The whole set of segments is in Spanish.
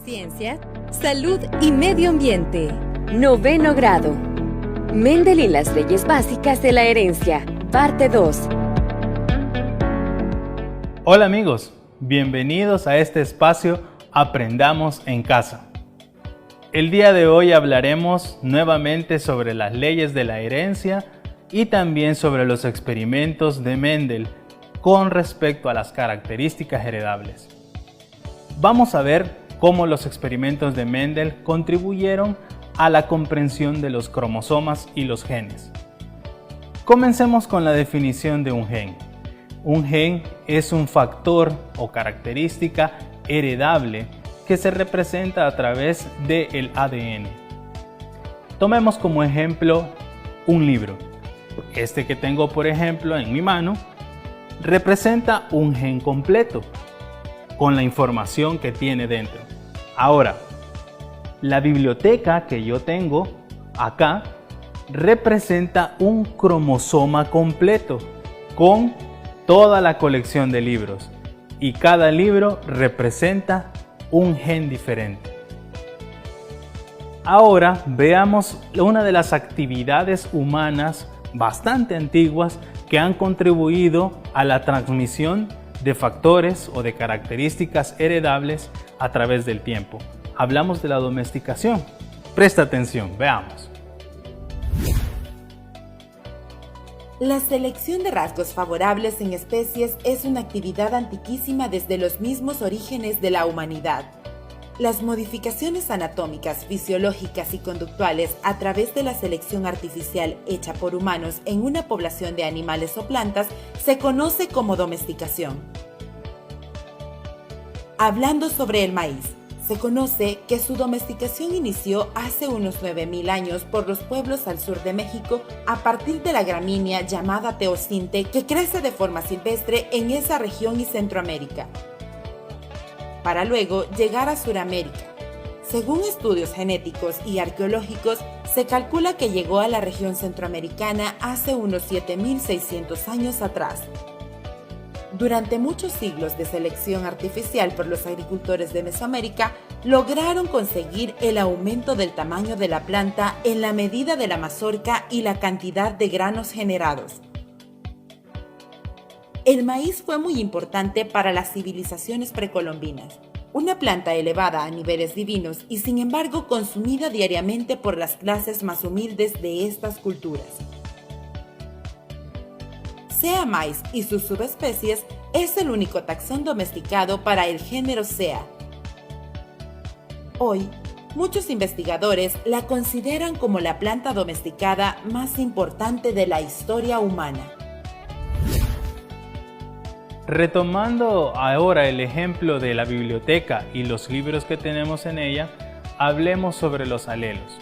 Ciencia, salud y medio ambiente. Noveno grado. Mendel y las leyes básicas de la herencia. Parte 2. Hola amigos, bienvenidos a este espacio Aprendamos en Casa. El día de hoy hablaremos nuevamente sobre las leyes de la herencia y también sobre los experimentos de Mendel con respecto a las características heredables. Vamos a ver cómo los experimentos de Mendel contribuyeron a la comprensión de los cromosomas y los genes. Comencemos con la definición de un gen. Un gen es un factor o característica heredable que se representa a través del ADN. Tomemos como ejemplo un libro. Este que tengo, por ejemplo, en mi mano, representa un gen completo con la información que tiene dentro. Ahora, la biblioteca que yo tengo acá representa un cromosoma completo con toda la colección de libros y cada libro representa un gen diferente. Ahora veamos una de las actividades humanas bastante antiguas que han contribuido a la transmisión de factores o de características heredables a través del tiempo. Hablamos de la domesticación. Presta atención, veamos. La selección de rasgos favorables en especies es una actividad antiquísima desde los mismos orígenes de la humanidad. Las modificaciones anatómicas, fisiológicas y conductuales a través de la selección artificial hecha por humanos en una población de animales o plantas se conoce como domesticación. Hablando sobre el maíz, se conoce que su domesticación inició hace unos 9.000 años por los pueblos al sur de México a partir de la gramínea llamada teocinte que crece de forma silvestre en esa región y Centroamérica, para luego llegar a Suramérica. Según estudios genéticos y arqueológicos, se calcula que llegó a la región centroamericana hace unos 7.600 años atrás. Durante muchos siglos de selección artificial por los agricultores de Mesoamérica, lograron conseguir el aumento del tamaño de la planta en la medida de la mazorca y la cantidad de granos generados. El maíz fue muy importante para las civilizaciones precolombinas, una planta elevada a niveles divinos y sin embargo consumida diariamente por las clases más humildes de estas culturas. Sea maíz y sus subespecies es el único taxón domesticado para el género Sea. Hoy, muchos investigadores la consideran como la planta domesticada más importante de la historia humana. Retomando ahora el ejemplo de la biblioteca y los libros que tenemos en ella, hablemos sobre los alelos.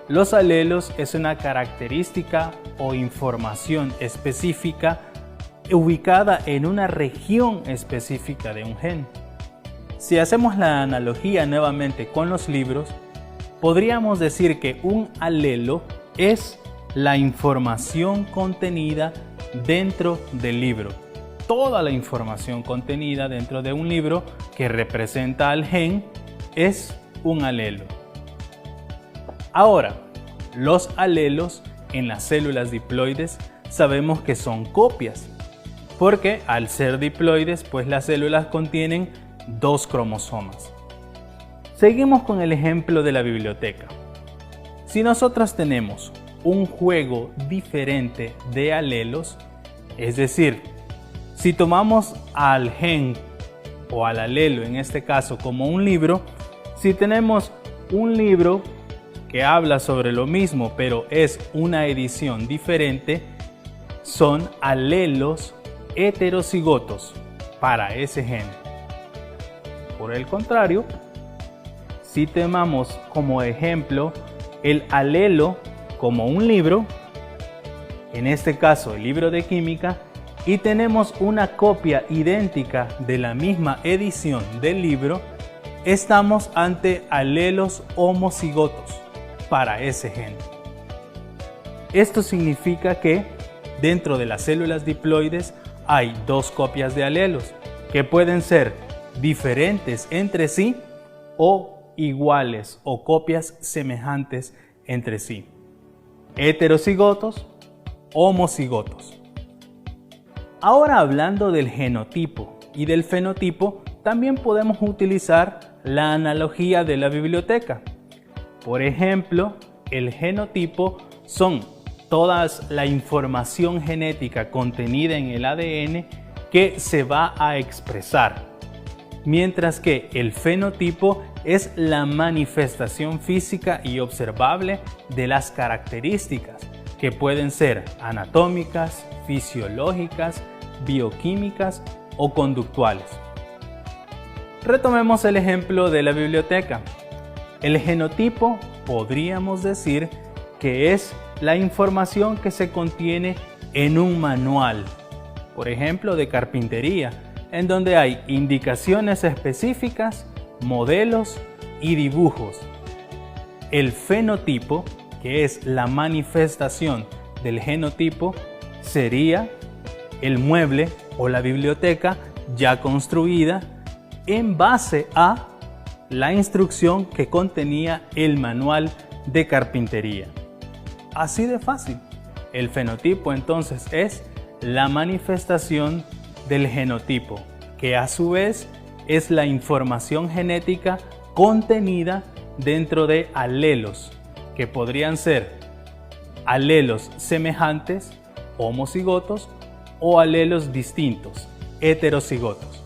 Los alelos es una característica o información específica ubicada en una región específica de un gen. Si hacemos la analogía nuevamente con los libros, podríamos decir que un alelo es la información contenida dentro del libro. Toda la información contenida dentro de un libro que representa al gen es un alelo. Ahora, los alelos en las células diploides sabemos que son copias, porque al ser diploides, pues las células contienen 2 cromosomas. Seguimos con el ejemplo de la biblioteca. Si nosotros tenemos un juego diferente de alelos, es decir, si tomamos al gen o al alelo en este caso como un libro, si tenemos un libro que habla sobre lo mismo pero es una edición diferente, son alelos heterocigotos para ese gen. Por el contrario, si tomamos como ejemplo el alelo como un libro, en este caso el libro de química, y tenemos una copia idéntica de la misma edición del libro, estamos ante alelos homocigotos para ese gen. Esto significa que dentro de las células diploides hay 2 copias de alelos que pueden ser diferentes entre sí o iguales o copias semejantes entre sí. Heterocigotos, homocigotos. Ahora, hablando del genotipo y del fenotipo, también podemos utilizar la analogía de la biblioteca. Por ejemplo, el genotipo son toda la información genética contenida en el ADN que se va a expresar, mientras que el fenotipo es la manifestación física y observable de las características que pueden ser anatómicas, fisiológicas, bioquímicas o conductuales. Retomemos el ejemplo de la biblioteca. El genotipo podríamos decir que es la información que se contiene en un manual, por ejemplo de carpintería, en donde hay indicaciones específicas, modelos y dibujos. El fenotipo, que es la manifestación del genotipo, sería el mueble o la biblioteca ya construida en base a la instrucción que contenía el manual de carpintería. Así de fácil. El fenotipo entonces es la manifestación del genotipo, que a su vez es la información genética contenida dentro de alelos, que podrían ser alelos semejantes, homocigotos, o alelos distintos, heterocigotos.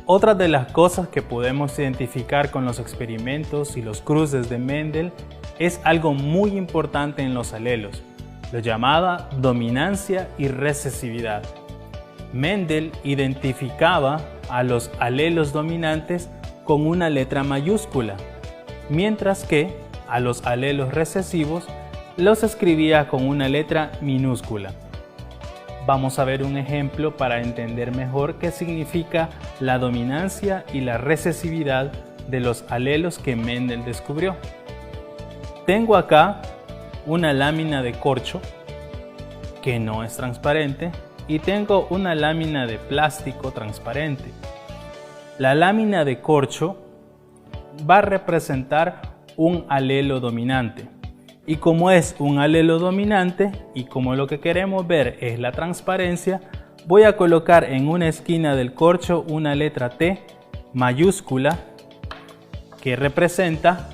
Otra de las cosas que podemos identificar con los experimentos y los cruces de Mendel es algo muy importante en los alelos, lo llamada dominancia y recesividad. Mendel identificaba a los alelos dominantes con una letra mayúscula, mientras que a los alelos recesivos los escribía con una letra minúscula. Vamos a ver un ejemplo para entender mejor qué significa la dominancia y la recesividad de los alelos que Mendel descubrió. Tengo acá una lámina de corcho que no es transparente y tengo una lámina de plástico transparente. La lámina de corcho va a representar un alelo dominante. Y como es un alelo dominante y como lo que queremos ver es la transparencia, voy a colocar en una esquina del corcho una letra T mayúscula que representa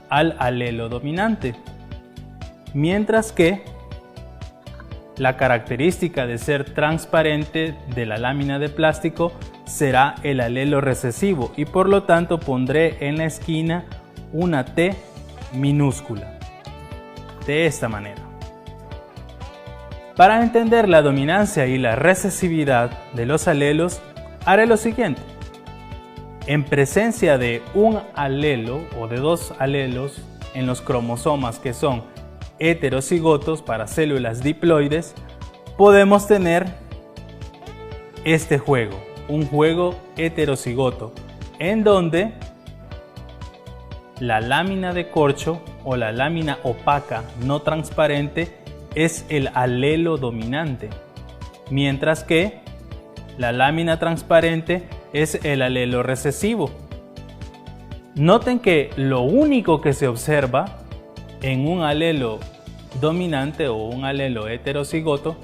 al alelo dominante. Mientras que la característica de ser transparente de la lámina de plástico será el alelo recesivo y por lo tanto pondré en la esquina una T minúscula. De esta manera. Para entender la dominancia y la recesividad de los alelos, haré lo siguiente. En presencia de un alelo o de dos alelos en los cromosomas que son heterocigotos para células diploides, podemos tener este juego, un juego heterocigoto, en donde la lámina de corcho o la lámina opaca no transparente es el alelo dominante, mientras que la lámina transparente es el alelo recesivo. Noten que lo único que se observa en un alelo dominante o un alelo heterocigoto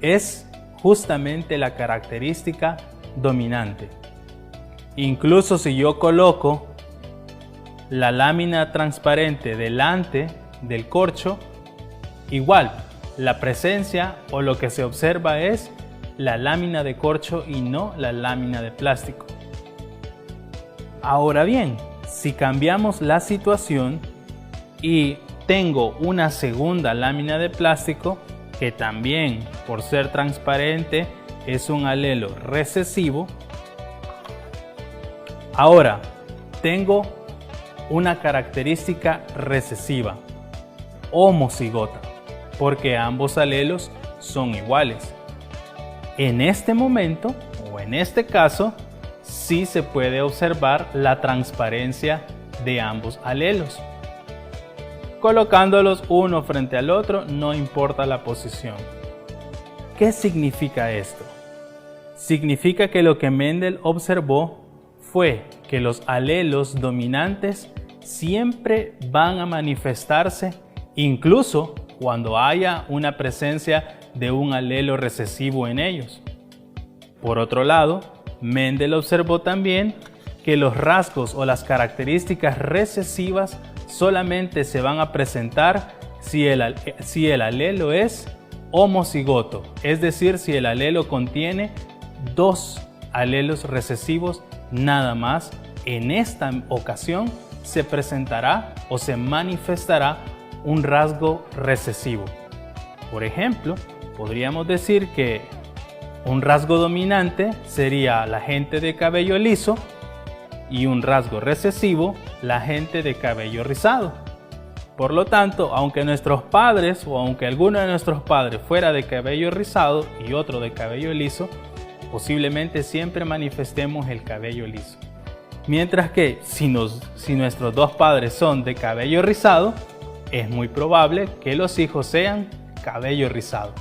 es justamente la característica dominante. Incluso si yo coloco la lámina transparente delante del corcho, igual la presencia o lo que se observa es la lámina de corcho y no la lámina de plástico. Ahora bien, si cambiamos la situación y tengo una segunda lámina de plástico que también por ser transparente es un alelo recesivo, ahora tengo una característica recesiva, homocigota, porque ambos alelos son iguales. En este momento, o en este caso, sí se puede observar la transparencia de ambos alelos. Colocándolos uno frente al otro, no importa la posición. ¿Qué significa esto? Significa que lo que Mendel observó fue que los alelos dominantes siempre van a manifestarse incluso cuando haya una presencia de un alelo recesivo en ellos. Por otro lado, Mendel observó también que los rasgos o las características recesivas solamente se van a presentar si el alelo es homocigoto, es decir, si el alelo contiene dos alelos recesivos nada más. En esta ocasión se presentará o se manifestará un rasgo recesivo. Por ejemplo, podríamos decir que un rasgo dominante sería la gente de cabello liso y un rasgo recesivo la gente de cabello rizado. Por lo tanto, aunque nuestros padres o aunque alguno de nuestros padres fuera de cabello rizado y otro de cabello liso, posiblemente siempre manifestemos el cabello liso. Mientras que si nuestros dos padres son de cabello rizado, es muy probable que los hijos sean cabello rizado.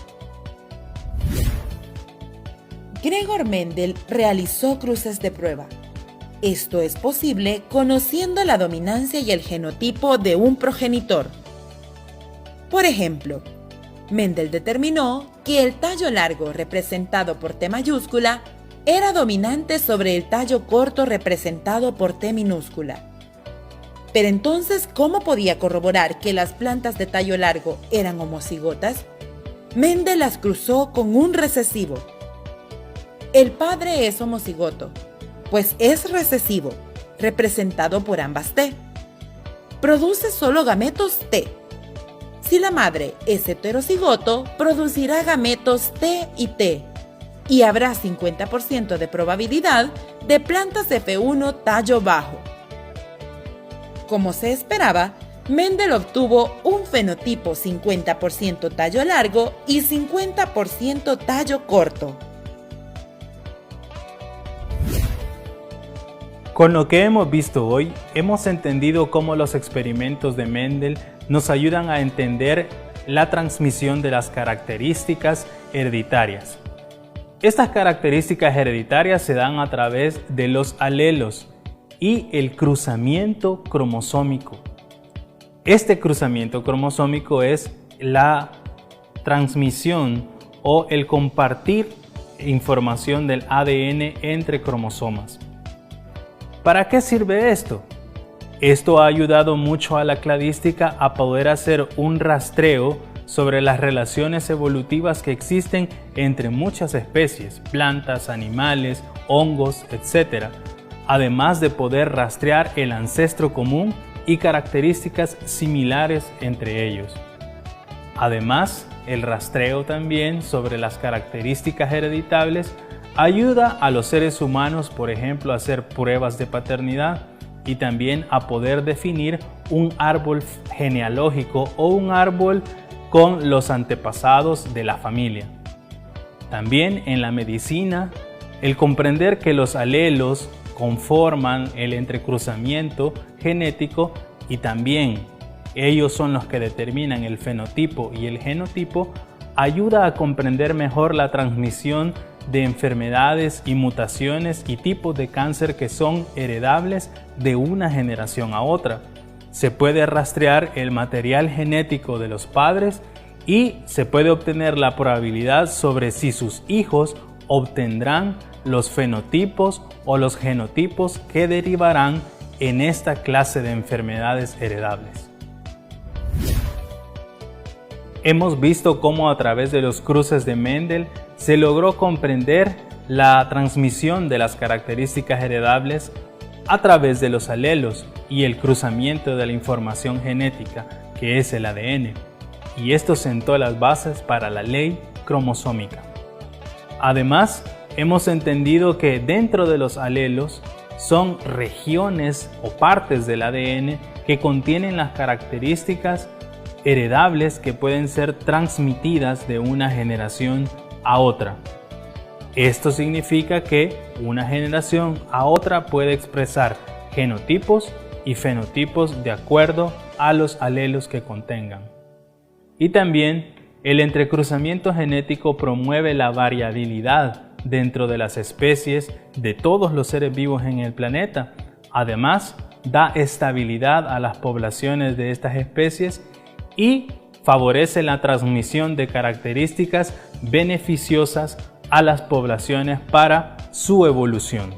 Gregor Mendel realizó cruces de prueba. Esto es posible conociendo la dominancia y el genotipo de un progenitor. Por ejemplo, Mendel determinó que el tallo largo representado por T mayúscula era dominante sobre el tallo corto representado por T minúscula. Pero entonces, ¿cómo podía corroborar que las plantas de tallo largo eran homocigotas? Mendel las cruzó con un recesivo. El padre es homocigoto, pues es recesivo, representado por ambas T. Produce solo gametos T. Si la madre es heterocigoto, producirá gametos T y T, y habrá 50% de probabilidad de plantas F1 tallo bajo. Como se esperaba, Mendel obtuvo un fenotipo 50% tallo largo y 50% tallo corto. Con lo que hemos visto hoy, hemos entendido cómo los experimentos de Mendel nos ayudan a entender la transmisión de las características hereditarias. Estas características hereditarias se dan a través de los alelos y el cruzamiento cromosómico. Este cruzamiento cromosómico es la transmisión o el compartir información del ADN entre cromosomas. ¿Para qué sirve esto? Esto ha ayudado mucho a la cladística a poder hacer un rastreo sobre las relaciones evolutivas que existen entre muchas especies, plantas, animales, hongos, etc., además de poder rastrear el ancestro común y características similares entre ellos. Además, el rastreo también sobre las características hereditables ayuda a los seres humanos, por ejemplo, a hacer pruebas de paternidad y también a poder definir un árbol genealógico o un árbol con los antepasados de la familia. También en la medicina, el comprender que los alelos conforman el entrecruzamiento genético y también ellos son los que determinan el fenotipo y el genotipo, ayuda a comprender mejor la transmisión de enfermedades y mutaciones y tipos de cáncer que son heredables de una generación a otra. Se puede rastrear el material genético de los padres y se puede obtener la probabilidad sobre si sus hijos obtendrán los fenotipos o los genotipos que derivarán en esta clase de enfermedades heredables. Hemos visto cómo a través de los cruces de Mendel se logró comprender la transmisión de las características heredables a través de los alelos y el cruzamiento de la información genética, que es el ADN, y esto sentó las bases para la ley cromosómica. Además, hemos entendido que dentro de los alelos son regiones o partes del ADN que contienen las características heredables que pueden ser transmitidas de una generación a otra. Esto significa que una generación a otra puede expresar genotipos y fenotipos de acuerdo a los alelos que contengan. Y también el entrecruzamiento genético promueve la variabilidad dentro de las especies de todos los seres vivos en el planeta. Además, da estabilidad a las poblaciones de estas especies y favorece la transmisión de características beneficiosas a las poblaciones para su evolución.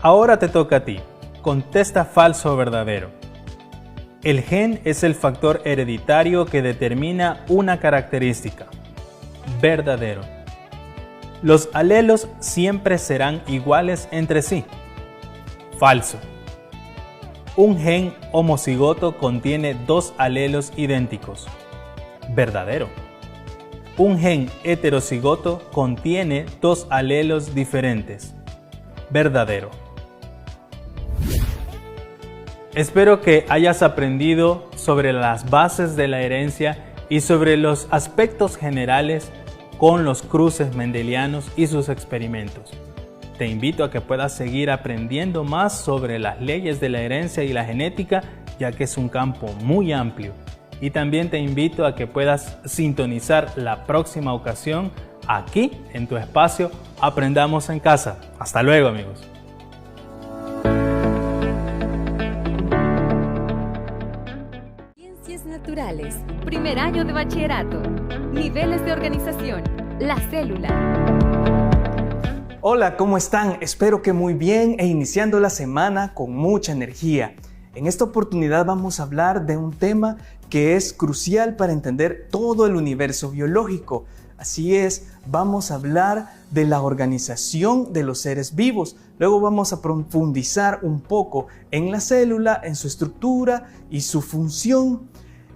Ahora te toca a ti. Contesta falso o verdadero. El gen es el factor hereditario que determina una característica. Verdadero. Los alelos siempre serán iguales entre sí. Falso. Un gen homocigoto contiene dos alelos idénticos. Verdadero. Un gen heterocigoto contiene dos alelos diferentes. Verdadero. Espero que hayas aprendido sobre las bases de la herencia y sobre los aspectos generales con los cruces mendelianos y sus experimentos. Te invito a que puedas seguir aprendiendo más sobre las leyes de la herencia y la genética, ya que es un campo muy amplio. Y también te invito a que puedas sintonizar la próxima ocasión aquí en tu espacio Aprendamos en Casa. Hasta luego, amigos. Ciencias naturales, primer año de bachillerato, niveles de organización, la célula. Hola, ¿cómo están? Espero que muy bien e iniciando la semana con mucha energía. En esta oportunidad vamos a hablar de un tema que es crucial para entender todo el universo biológico. Así es, vamos a hablar de la organización de los seres vivos. Luego vamos a profundizar un poco en la célula, en su estructura y su función.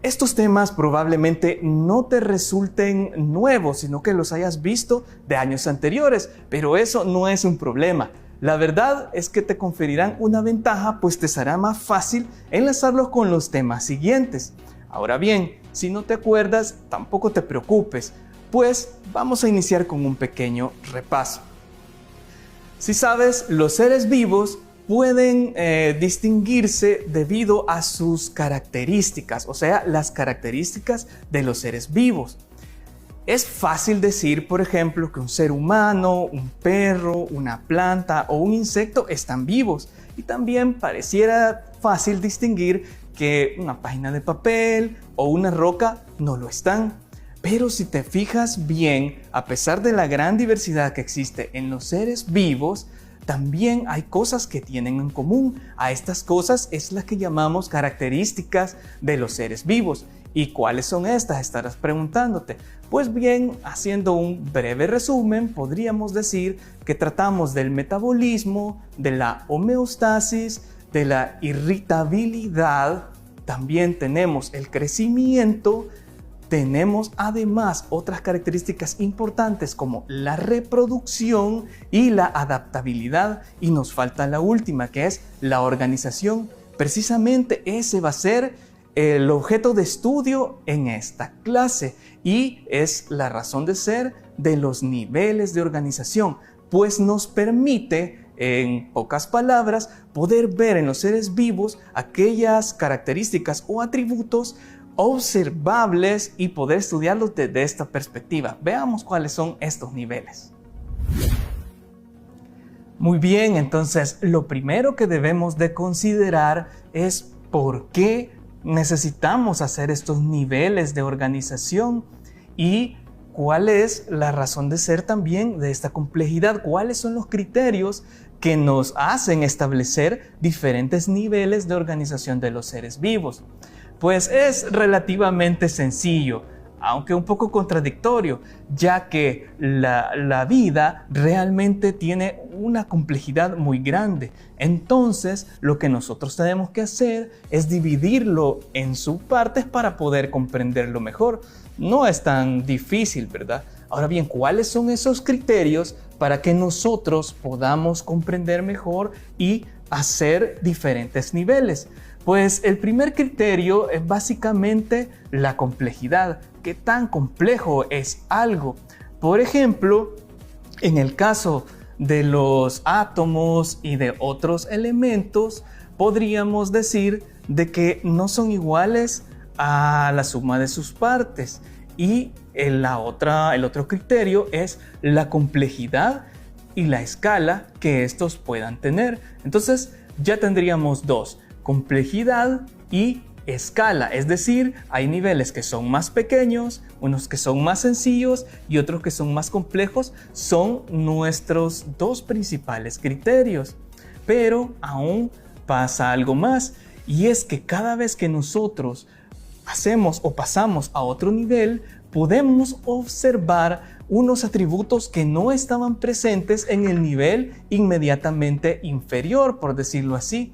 Estos temas probablemente no te resulten nuevos, sino que los hayas visto de años anteriores, pero eso no es un problema. La verdad es que te conferirán una ventaja, pues te será más fácil enlazarlos con los temas siguientes. Ahora bien, si no te acuerdas, tampoco te preocupes, pues vamos a iniciar con un pequeño repaso. Si sabes, los seres vivos pueden distinguirse debido a sus características, o sea, las características de los seres vivos. Es fácil decir, por ejemplo, que un ser humano, un perro, una planta o un insecto están vivos. Y también pareciera fácil distinguir que una página de papel o una roca no lo están. Pero si te fijas bien, a pesar de la gran diversidad que existe en los seres vivos, también hay cosas que tienen en común. A estas cosas es las que llamamos características de los seres vivos. ¿Y cuáles son estas? Estarás preguntándote. Pues bien, haciendo un breve resumen, podríamos decir que tratamos del metabolismo, de la homeostasis, de la irritabilidad, también tenemos el crecimiento, tenemos además otras características importantes como la reproducción y la adaptabilidad, y nos falta la última, que es la organización. Precisamente ese va a ser el objeto de estudio en esta clase y es la razón de ser de los niveles de organización, pues nos permite, en pocas palabras, poder ver en los seres vivos aquellas características o atributos observables y poder estudiarlos desde esta perspectiva. Veamos cuáles son estos niveles. Muy bien, entonces lo primero que debemos de considerar es por qué necesitamos hacer estos niveles de organización y cuál es la razón de ser también de esta complejidad, cuáles son los criterios que nos hacen establecer diferentes niveles de organización de los seres vivos. Pues es relativamente sencillo, aunque un poco contradictorio, ya que la vida realmente tiene una complejidad muy grande. Entonces, lo que nosotros tenemos que hacer es dividirlo en subpartes para poder comprenderlo mejor. No es tan difícil, ¿verdad? Ahora bien, ¿cuáles son esos criterios para que nosotros podamos comprender mejor y hacer diferentes niveles? Pues el primer criterio es básicamente la complejidad. ¿Qué tan complejo es algo? Por ejemplo, en el caso de los átomos y de otros elementos, podríamos decir de que no son iguales a la suma de sus partes. Y el otro criterio es la complejidad y la escala que estos puedan tener. Entonces ya tendríamos dos: complejidad y escala, es decir, hay niveles que son más pequeños, unos que son más sencillos y otros que son más complejos. Son nuestros dos principales criterios. Pero aún pasa algo más, y es que cada vez que nosotros hacemos o pasamos a otro nivel, podemos observar unos atributos que no estaban presentes en el nivel inmediatamente inferior, por decirlo así.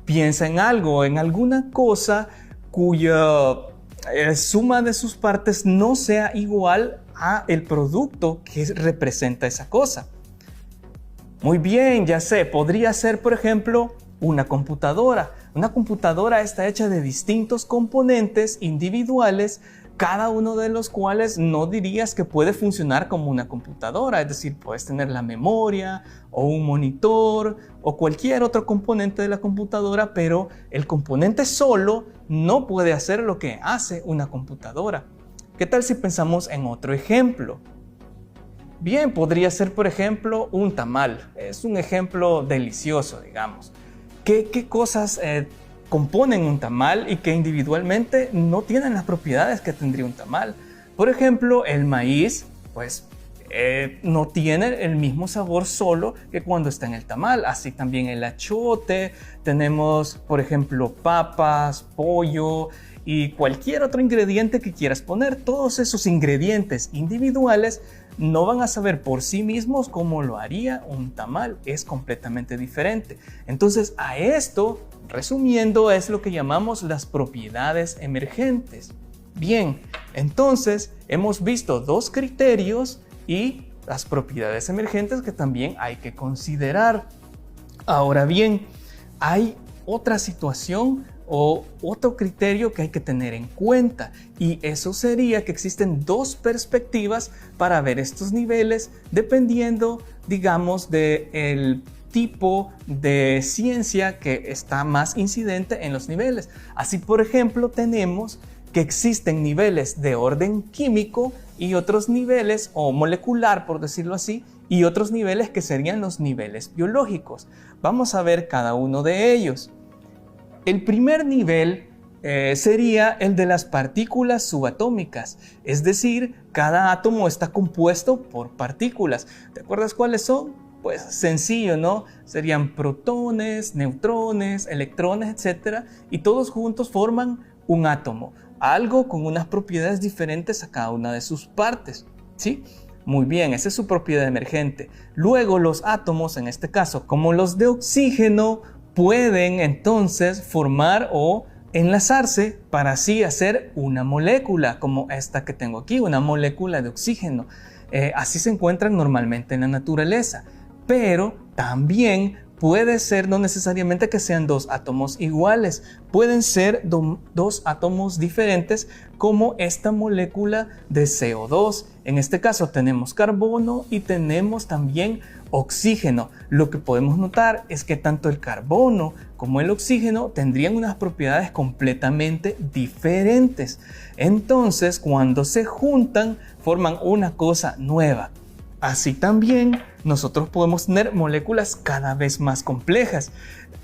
Piensa en algo, en alguna cosa cuya suma de sus partes no sea igual a el producto que representa esa cosa. Muy bien, ya sé, podría ser, por ejemplo, una computadora. Una computadora está hecha de distintos componentes individuales, cada uno de los cuales no dirías que puede funcionar como una computadora. Es decir, puedes tener la memoria o un monitor o cualquier otro componente de la computadora, pero el componente solo no puede hacer lo que hace una computadora. ¿Qué tal si pensamos en otro ejemplo? Bien, podría ser, por ejemplo, un tamal. Es un ejemplo delicioso, digamos. ¿Qué cosas componen un tamal y que individualmente no tienen las propiedades que tendría un tamal? Por ejemplo, el maíz, pues no tiene el mismo sabor solo que cuando está en el tamal. Así también el achiote, tenemos, por ejemplo, papas, pollo y cualquier otro ingrediente que quieras poner. Todos esos ingredientes individuales no van a saber por sí mismos cómo lo haría un tamal. Es completamente diferente. Entonces, a esto, resumiendo, es lo que llamamos las propiedades emergentes. Bien, entonces hemos visto dos criterios y las propiedades emergentes que también hay que considerar. Ahora bien, hay otra situación o otro criterio que hay que tener en cuenta, y eso sería que existen dos perspectivas para ver estos niveles dependiendo, digamos, del tipo de ciencia que está más incidente en los niveles. Así, por ejemplo, tenemos que existen niveles de orden químico y otros niveles, o molecular por decirlo así, y otros niveles que serían los niveles biológicos. Vamos a ver cada uno de ellos. El primer nivel sería el de las partículas subatómicas, es decir, cada átomo está compuesto por partículas. ¿Te acuerdas cuáles son? Pues sencillo, ¿no? Serían protones, neutrones, electrones, etc. Y todos juntos forman un átomo, algo con unas propiedades diferentes a cada una de sus partes, ¿sí? Muy bien, esa es su propiedad emergente. Luego los átomos, en este caso, como los de oxígeno, pueden entonces formar o enlazarse para así hacer una molécula, como esta que tengo aquí, una molécula de oxígeno. Así se encuentran normalmente en la naturaleza, pero también puede ser no necesariamente que sean dos átomos iguales, pueden ser dos átomos diferentes, como esta molécula de CO2. En este caso tenemos carbono y tenemos también oxígeno. Lo que podemos notar es que tanto el carbono como el oxígeno tendrían unas propiedades completamente diferentes. Entonces, cuando se juntan, forman una cosa nueva. Así también nosotros podemos tener moléculas cada vez más complejas.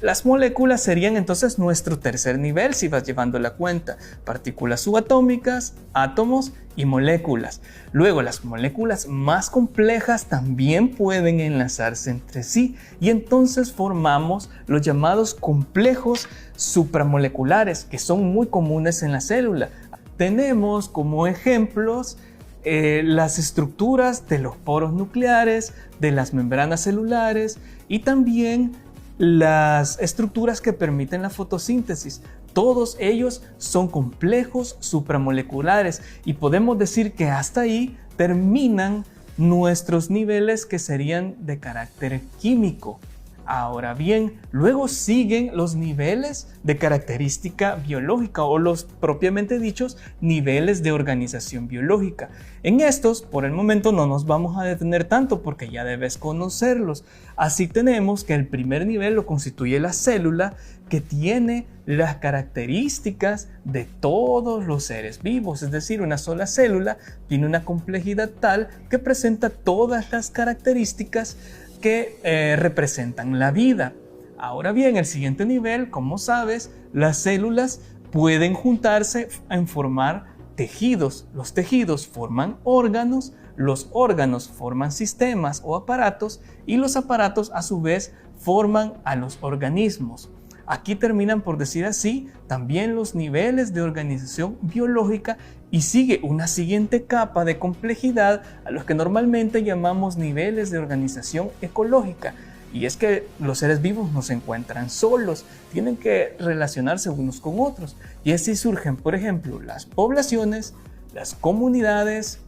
Las moléculas serían entonces nuestro tercer nivel si vas llevando la cuenta: partículas subatómicas, átomos y moléculas. Luego, las moléculas más complejas también pueden enlazarse entre sí y entonces formamos los llamados complejos supramoleculares, que son muy comunes en la célula. Tenemos como ejemplos las estructuras de los poros nucleares, de las membranas celulares y también las estructuras que permiten la fotosíntesis. Todos ellos son complejos supramoleculares y podemos decir que hasta ahí terminan nuestros niveles que serían de carácter químico. Ahora bien, luego siguen los niveles de característica biológica o los propiamente dichos niveles de organización biológica. En estos, por el momento, no nos vamos a detener tanto porque ya debes conocerlos. Así tenemos que el primer nivel lo constituye la célula, que tiene las características de todos los seres vivos. Es decir, una sola célula tiene una complejidad tal que presenta todas las características que representan la vida. Ahora bien, el siguiente nivel, como sabes, las células pueden juntarse en formar tejidos. Los tejidos forman órganos, los órganos forman sistemas o aparatos y los aparatos a su vez forman a los organismos. Aquí terminan, por decir así, también los niveles de organización biológica y sigue una siguiente capa de complejidad a los que normalmente llamamos niveles de organización ecológica. Y es que los seres vivos no se encuentran solos, tienen que relacionarse unos con otros. Y así surgen, por ejemplo, las poblaciones, las comunidades,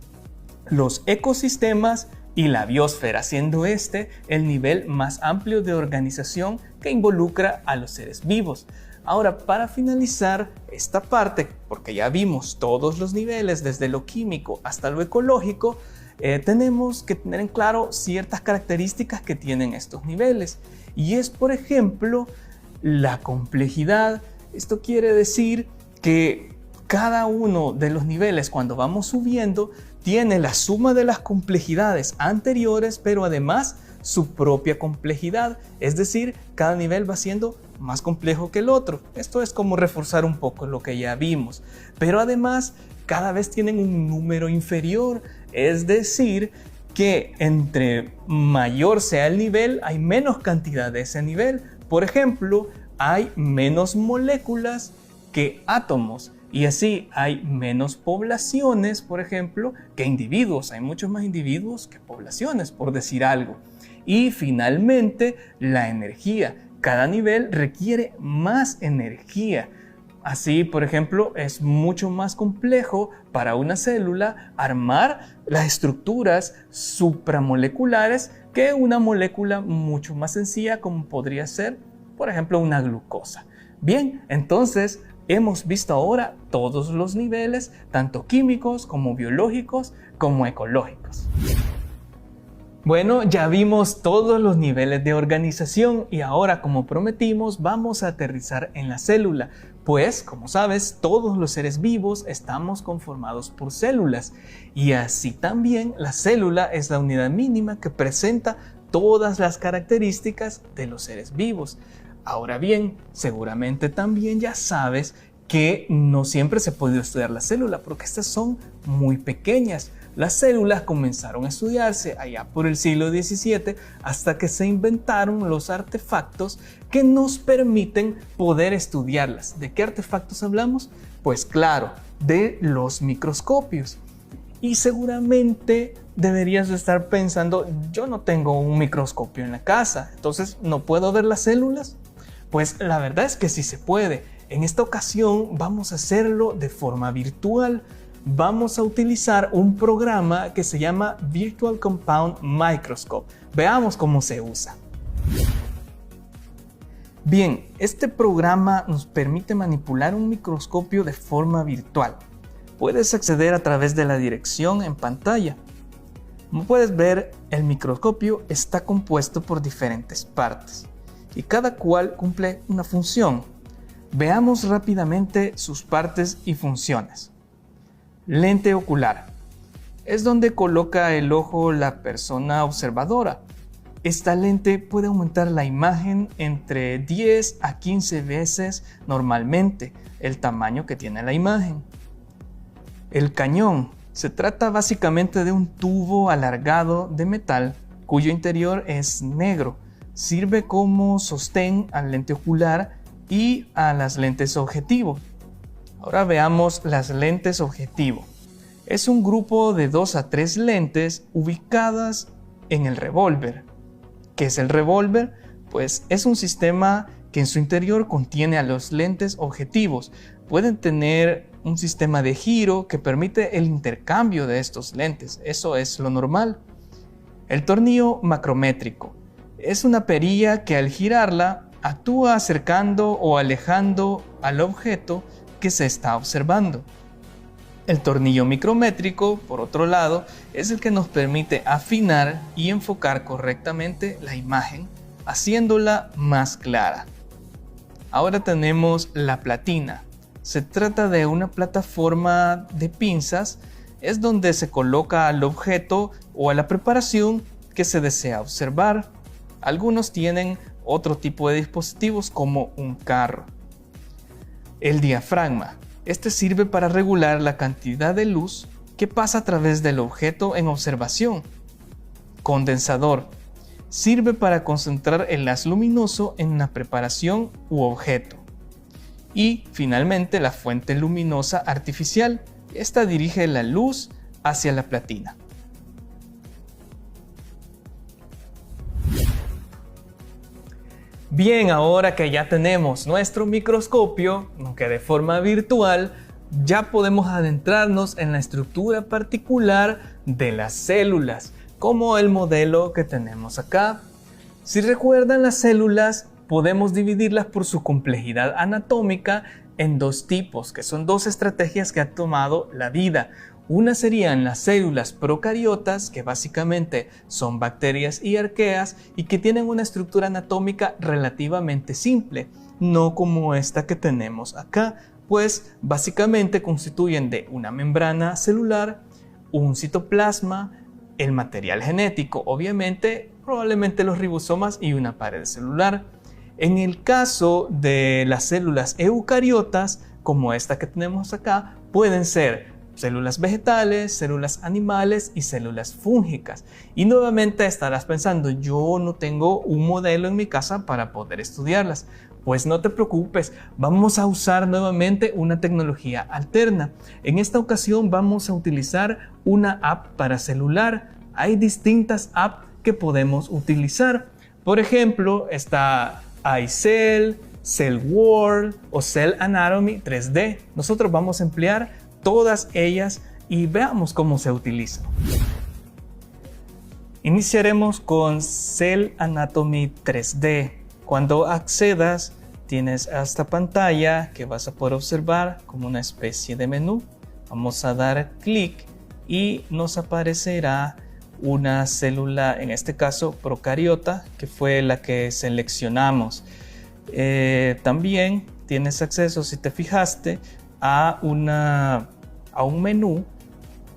los ecosistemas y la biosfera, siendo este el nivel más amplio de organización que involucra a los seres vivos. Ahora, para finalizar esta parte, porque ya vimos todos los niveles, desde lo químico hasta lo ecológico, tenemos que tener en claro ciertas características que tienen estos niveles. Y es, por ejemplo, la complejidad. Esto quiere decir que cada uno de los niveles, cuando vamos subiendo, tiene la suma de las complejidades anteriores, pero además su propia complejidad. Es decir, cada nivel va siendo más complejo que el otro. Esto es como reforzar un poco lo que ya vimos. Pero además, cada vez tienen un número inferior. Es decir, que entre mayor sea el nivel, hay menos cantidad de ese nivel. Por ejemplo, hay menos moléculas que átomos. Y así hay menos poblaciones, por ejemplo, que individuos. Hay muchos más individuos que poblaciones, por decir algo. Y finalmente, la energía. Cada nivel requiere más energía. Así, por ejemplo, es mucho más complejo para una célula armar las estructuras supramoleculares que una molécula mucho más sencilla como podría ser, por ejemplo, una glucosa. Bien, entonces hemos visto ahora todos los niveles, tanto químicos como biológicos como ecológicos. Bueno, ya vimos todos los niveles de organización y ahora, como prometimos, vamos a aterrizar en la célula. Pues, como sabes, todos los seres vivos estamos conformados por células y así también la célula es la unidad mínima que presenta todas las características de los seres vivos. Ahora bien, seguramente también ya sabes que no siempre se ha podido estudiar la célula porque estas son muy pequeñas. Las células comenzaron a estudiarse allá por el siglo XVII hasta que se inventaron los artefactos que nos permiten poder estudiarlas. ¿De qué artefactos hablamos? Pues claro, de los microscopios. Y seguramente deberías estar pensando, yo no tengo un microscopio en la casa, entonces ¿no puedo ver las células? Pues la verdad es que sí se puede. En esta ocasión vamos a hacerlo de forma virtual. Vamos a utilizar un programa que se llama Virtual Compound Microscope. Veamos cómo se usa. Bien, este programa nos permite manipular un microscopio de forma virtual. Puedes acceder a través de la dirección en pantalla. Como puedes ver, el microscopio está compuesto por diferentes partes y cada cual cumple una función. Veamos rápidamente sus partes y funciones. Lente ocular. Es donde coloca el ojo la persona observadora. Esta lente puede aumentar la imagen entre 10 a 15 veces normalmente el tamaño que tiene la imagen. El cañón. Se trata básicamente de un tubo alargado de metal cuyo interior es negro. Sirve como sostén al lente ocular y a las lentes objetivo. Ahora veamos las lentes objetivo. Es un grupo de 2 a 3 lentes ubicadas en el revólver. ¿Qué es el revólver? Pues es un sistema que en su interior contiene a los lentes objetivos. Pueden tener un sistema de giro que permite el intercambio de estos lentes. Eso es lo normal. El tornillo macrométrico. Es una perilla que al girarla actúa acercando o alejando al objeto que se está observando. El tornillo micrométrico, por otro lado, es el que nos permite afinar y enfocar correctamente la imagen, haciéndola más clara. Ahora tenemos la platina. Se trata de una plataforma de pinzas, es donde se coloca al objeto o a la preparación que se desea observar. Algunos tienen otro tipo de dispositivos como un carro. El diafragma. Este sirve para regular la cantidad de luz que pasa a través del objeto en observación. Condensador. Sirve para concentrar el haz luminoso en la preparación u objeto. Y finalmente la fuente luminosa artificial. Esta dirige la luz hacia la platina. Bien, ahora que ya tenemos nuestro microscopio, aunque de forma virtual, ya podemos adentrarnos en la estructura particular de las células, como el modelo que tenemos acá. Si recuerdan, las células podemos dividirlas por su complejidad anatómica en dos tipos, que son dos estrategias que ha tomado la vida. Una serían las células procariotas, que básicamente son bacterias y arqueas y que tienen una estructura anatómica relativamente simple, no como esta que tenemos acá, pues básicamente constituyen de una membrana celular, un citoplasma, el material genético, obviamente, probablemente los ribosomas y una pared celular. En el caso de las células eucariotas, como esta que tenemos acá, pueden ser células vegetales, células animales y células fúngicas. Y nuevamente estarás pensando, yo no tengo un modelo en mi casa para poder estudiarlas. Pues no te preocupes, vamos a usar nuevamente una tecnología alterna. En esta ocasión vamos a utilizar una app para celular. Hay distintas apps que podemos utilizar. Por ejemplo, está iCell, Cell World o Cell Anatomy 3D. Nosotros vamos a emplear todas ellas y veamos cómo se utiliza. Iniciaremos con Cell Anatomy 3D. Cuando accedas, tienes esta pantalla que vas a poder observar como una especie de menú. Vamos a dar clic y nos aparecerá una célula, en este caso procariota, que fue la que seleccionamos. También tienes acceso, si te fijaste, a un menú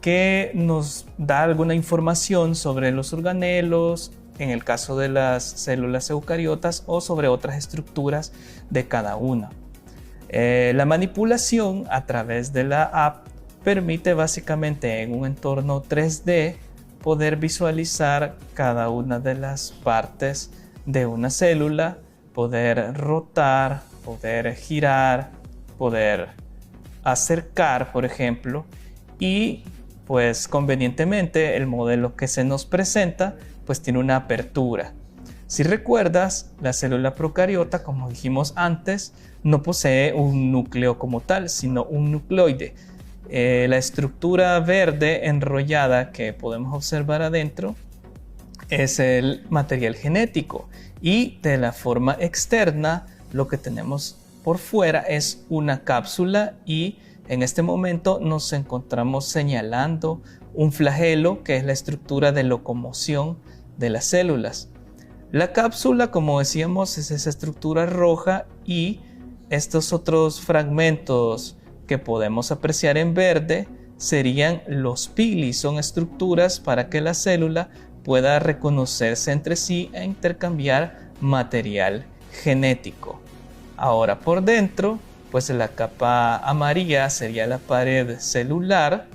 que nos da alguna información sobre los organelos, en el caso de las células eucariotas, o sobre otras estructuras de cada una. La manipulación a través de la app permite básicamente en un entorno 3D poder visualizar cada una de las partes de una célula, poder rotar, poder girar, poder acercar, por ejemplo, y pues convenientemente el modelo que se nos presenta pues tiene una apertura. Si recuerdas, la célula procariota, como dijimos antes, no posee un núcleo como tal, sino un nucleoide. La estructura verde enrollada que podemos observar adentro es el material genético, y de la forma externa lo que tenemos por fuera es una cápsula, y en este momento nos encontramos señalando un flagelo que es la estructura de locomoción de las células. La cápsula, como decíamos, es esa estructura roja, y estos otros fragmentos que podemos apreciar en verde serían los pili. Son estructuras para que la célula pueda reconocerse entre sí e intercambiar material genético. Ahora por dentro, pues la capa amarilla sería la pared celular,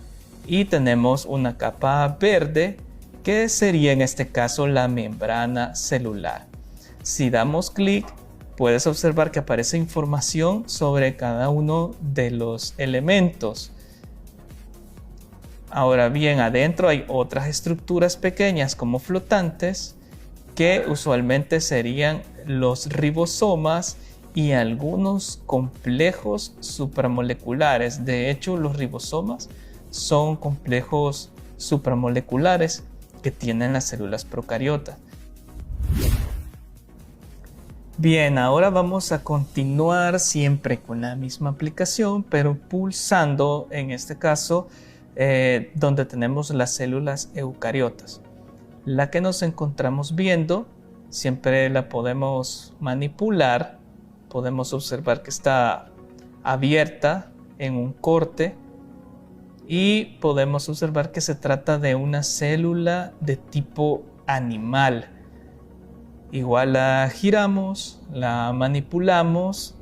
y tenemos una capa verde que sería en este caso la membrana celular. Si damos clic, puedes observar que aparece información sobre cada uno de los elementos. Ahora bien, adentro hay otras estructuras pequeñas como flotantes, que usualmente serían los ribosomas y algunos complejos supramoleculares. De hecho, los ribosomas son complejos supramoleculares que tienen las células procariotas. Bien, ahora vamos a continuar siempre con la misma aplicación, pero pulsando, en este caso, donde tenemos las células eucariotas. La que nos encontramos viendo, siempre la podemos manipular. Podemos observar que está abierta en un corte y podemos observar que se trata de una célula de tipo animal. Igual la giramos, la manipulamos.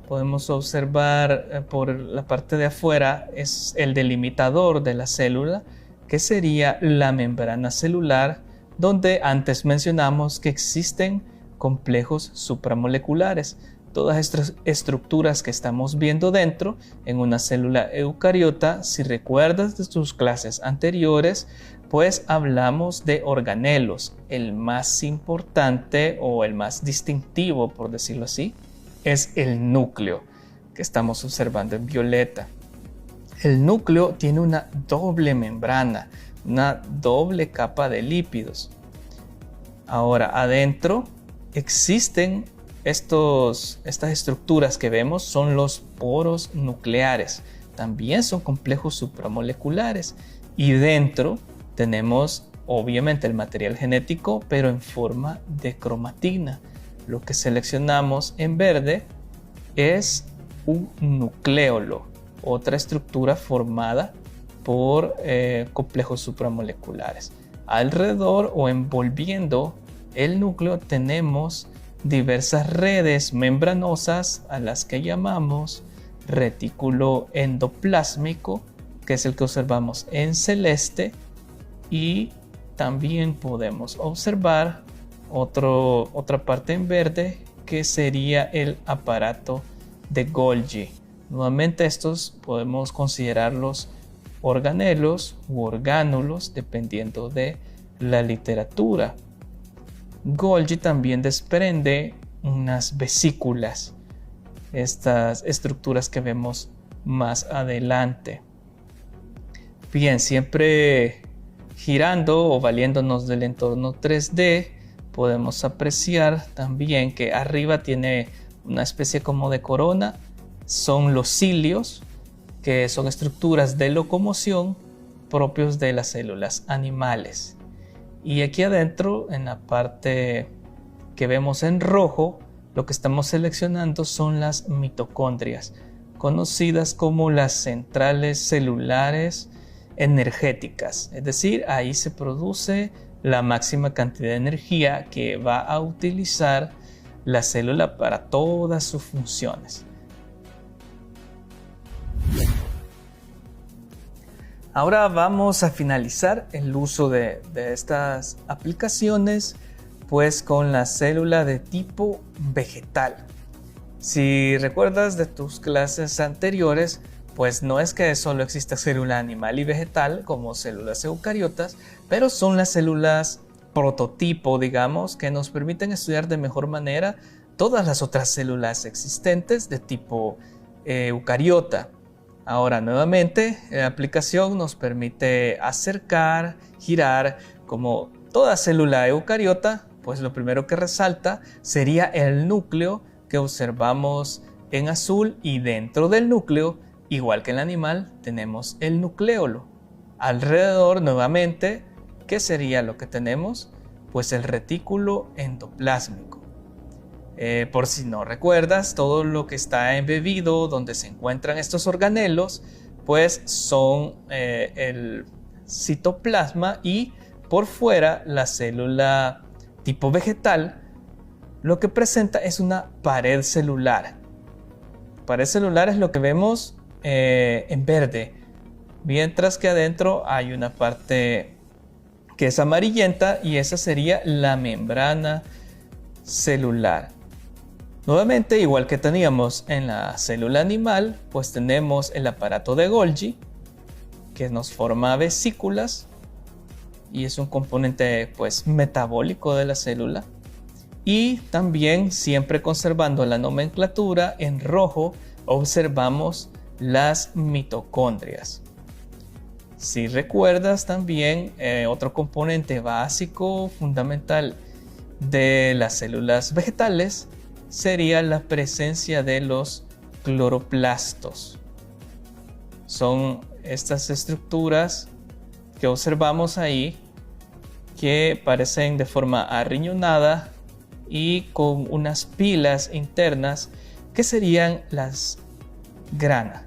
Podemos observar por la parte de afuera es el delimitador de la célula, que sería la membrana celular, donde antes mencionamos que existen complejos supramoleculares. Todas estas estructuras que estamos viendo dentro en una célula eucariota, si recuerdas de tus clases anteriores, pues hablamos de organelos. El más importante o el más distintivo, por decirlo así, es el núcleo, que estamos observando en violeta. El núcleo tiene una doble membrana, una doble capa de lípidos. Ahora, adentro existen estas estructuras que vemos, son los poros nucleares. También son complejos supramoleculares. Y dentro tenemos obviamente el material genético, pero en forma de cromatina. Lo que seleccionamos en verde es un nucleolo, otra estructura formada por complejos supramoleculares. Alrededor o envolviendo el núcleo tenemos diversas redes membranosas a las que llamamos retículo endoplásmico, que es el que observamos en celeste, y también podemos observar otra parte en verde, que sería el aparato de Golgi. Nuevamente estos podemos considerarlos organelos u orgánulos dependiendo de la literatura. Golgi también desprende unas vesículas, estas estructuras que vemos más adelante. Bien, siempre girando o valiéndonos del entorno 3D, podemos apreciar también que arriba tiene una especie como de corona. Son los cilios, que son estructuras de locomoción propios de las células animales. Y aquí adentro, en la parte que vemos en rojo, lo que estamos seleccionando son las mitocondrias, conocidas como las centrales celulares energéticas. Es decir, ahí se produce la máxima cantidad de energía que va a utilizar la célula para todas sus funciones. Ahora vamos a finalizar el uso de estas aplicaciones pues con la célula de tipo vegetal. Si recuerdas de tus clases anteriores, pues no es que solo exista célula animal y vegetal como células eucariotas, pero son las células prototipo, digamos, que nos permiten estudiar de mejor manera todas las otras células existentes de tipo eucariota. Ahora, nuevamente, la aplicación nos permite acercar, girar. Como toda célula eucariota, pues lo primero que resalta sería el núcleo que observamos en azul, y dentro del núcleo, igual que en el animal, tenemos el nucleolo. Alrededor, nuevamente, ¿qué sería lo que tenemos? Pues el retículo endoplásmico. Por si no recuerdas, todo lo que está embebido donde se encuentran estos organelos, pues son el citoplasma, y por fuera la célula tipo vegetal lo que presenta es una pared celular. Pared celular es lo que vemos en verde, mientras que adentro hay una parte que es amarillenta, y esa sería la membrana celular. Nuevamente, igual que teníamos en la célula animal, pues tenemos el aparato de Golgi, que nos forma vesículas y es un componente pues metabólico de la célula. Y también, siempre conservando la nomenclatura, en rojo observamos las mitocondrias. Si recuerdas también, otro componente básico fundamental de las células vegetales sería la presencia de los cloroplastos. Son estas estructuras que observamos ahí que parecen de forma arriñonada y con unas pilas internas que serían las granas.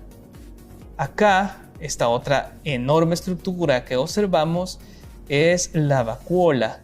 Acá, esta otra enorme estructura que observamos es la vacuola.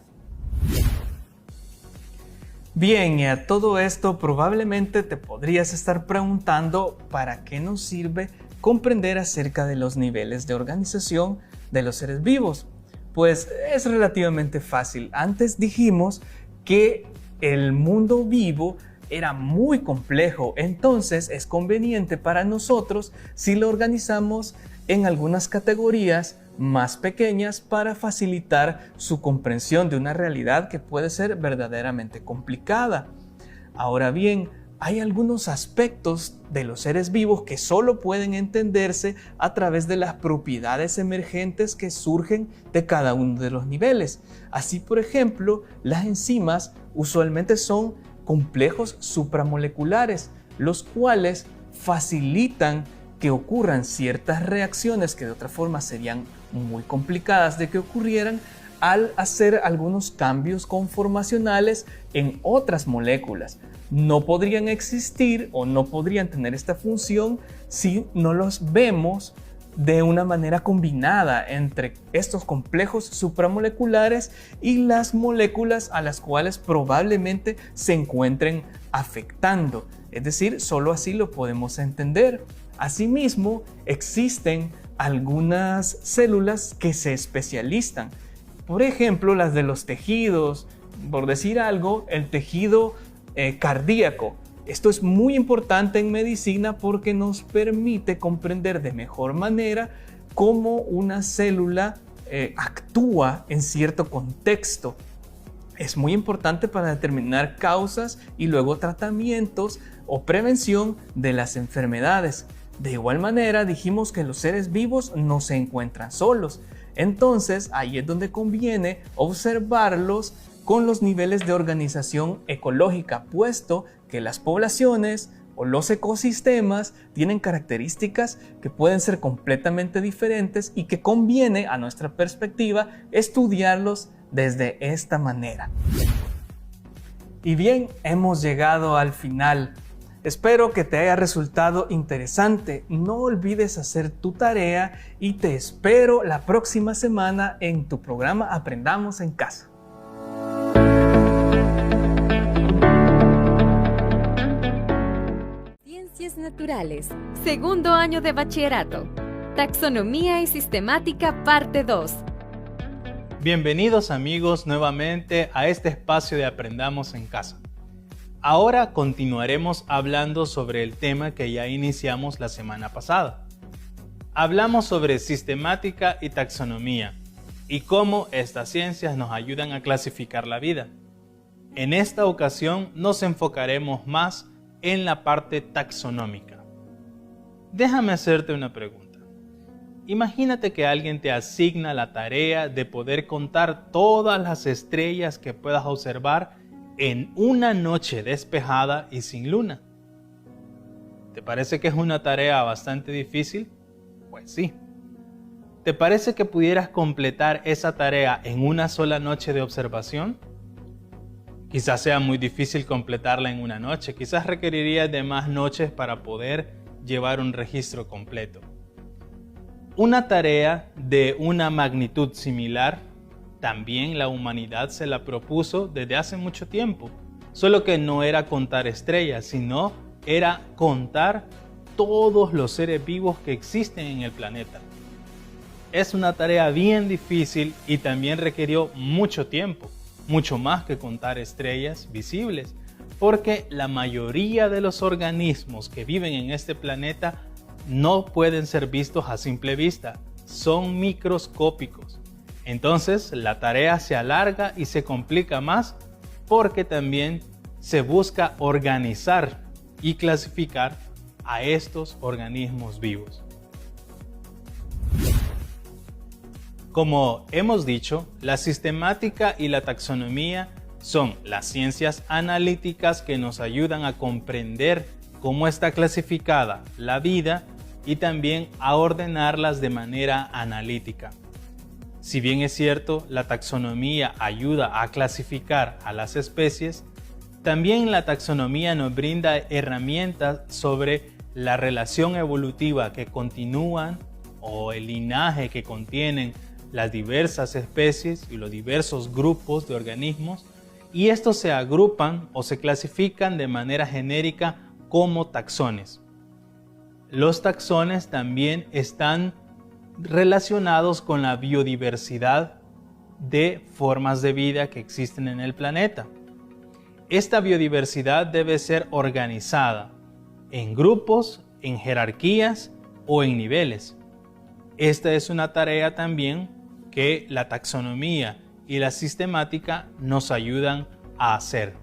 Bien, y a todo esto probablemente te podrías estar preguntando ¿para qué nos sirve comprender acerca de los niveles de organización de los seres vivos? Pues es relativamente fácil. Antes dijimos que el mundo vivo era muy complejo, entonces es conveniente para nosotros si lo organizamos en algunas categorías más pequeñas para facilitar su comprensión de una realidad que puede ser verdaderamente complicada. Ahora bien, hay algunos aspectos de los seres vivos que solo pueden entenderse a través de las propiedades emergentes que surgen de cada uno de los niveles. Así, por ejemplo, las enzimas usualmente son complejos supramoleculares, los cuales facilitan que ocurran ciertas reacciones que de otra forma serían muy complicadas de que ocurrieran al hacer algunos cambios conformacionales en otras moléculas. No podrían existir o no podrían tener esta función si no los vemos de una manera combinada entre estos complejos supramoleculares y las moléculas a las cuales probablemente se encuentren afectando. Es decir, solo así lo podemos entender. Asimismo, existen algunas células que se especializan. Por ejemplo, las de los tejidos, por decir algo, el tejido cardíaco. Esto es muy importante en medicina porque nos permite comprender de mejor manera cómo una célula actúa en cierto contexto. Es muy importante para determinar causas y luego tratamientos o prevención de las enfermedades. De igual manera, dijimos que los seres vivos no se encuentran solos. Entonces, ahí es donde conviene observarlos con los niveles de organización ecológica, puesto que las poblaciones o los ecosistemas tienen características que pueden ser completamente diferentes y que conviene, a nuestra perspectiva, estudiarlos desde esta manera. Y bien, hemos llegado al final. Espero que te haya resultado interesante. No olvides hacer tu tarea y te espero la próxima semana en tu programa Aprendamos en Casa. Ciencias Naturales, segundo año de bachillerato. Taxonomía y sistemática, parte 2. Bienvenidos amigos nuevamente a este espacio de Aprendamos en Casa. Ahora continuaremos hablando sobre el tema que ya iniciamos la semana pasada. Hablamos sobre sistemática y taxonomía y cómo estas ciencias nos ayudan a clasificar la vida. En esta ocasión nos enfocaremos más en la parte taxonómica. Déjame hacerte una pregunta. Imagínate que alguien te asigna la tarea de poder contar todas las estrellas que puedas observar en una noche despejada y sin luna. ¿Te parece que es una tarea bastante difícil? Pues sí. ¿Te parece que pudieras completar esa tarea en una sola noche de observación? Quizás sea muy difícil completarla en una noche, quizás requerirías de más noches para poder llevar un registro completo. Una tarea de una magnitud similar también la humanidad se la propuso desde hace mucho tiempo, solo que no era contar estrellas, sino era contar todos los seres vivos que existen en el planeta. Es una tarea bien difícil y también requirió mucho tiempo, mucho más que contar estrellas visibles, porque la mayoría de los organismos que viven en este planeta no pueden ser vistos a simple vista, son microscópicos. Entonces la tarea se alarga y se complica más porque también se busca organizar y clasificar a estos organismos vivos. Como hemos dicho, la sistemática y la taxonomía son las ciencias analíticas, que nos ayudan a comprender cómo está clasificada la vida y también a ordenarlas de manera analítica. Si bien es cierto, la taxonomía ayuda a clasificar a las especies, también la taxonomía nos brinda herramientas sobre la relación evolutiva que continúan o el linaje que contienen las diversas especies y los diversos grupos de organismos, y estos se agrupan o se clasifican de manera genérica como taxones. Los taxones también están relacionados con la biodiversidad de formas de vida que existen en el planeta. Esta biodiversidad debe ser organizada en grupos, en jerarquías o en niveles. Esta es una tarea también que la taxonomía y la sistemática nos ayudan a hacer.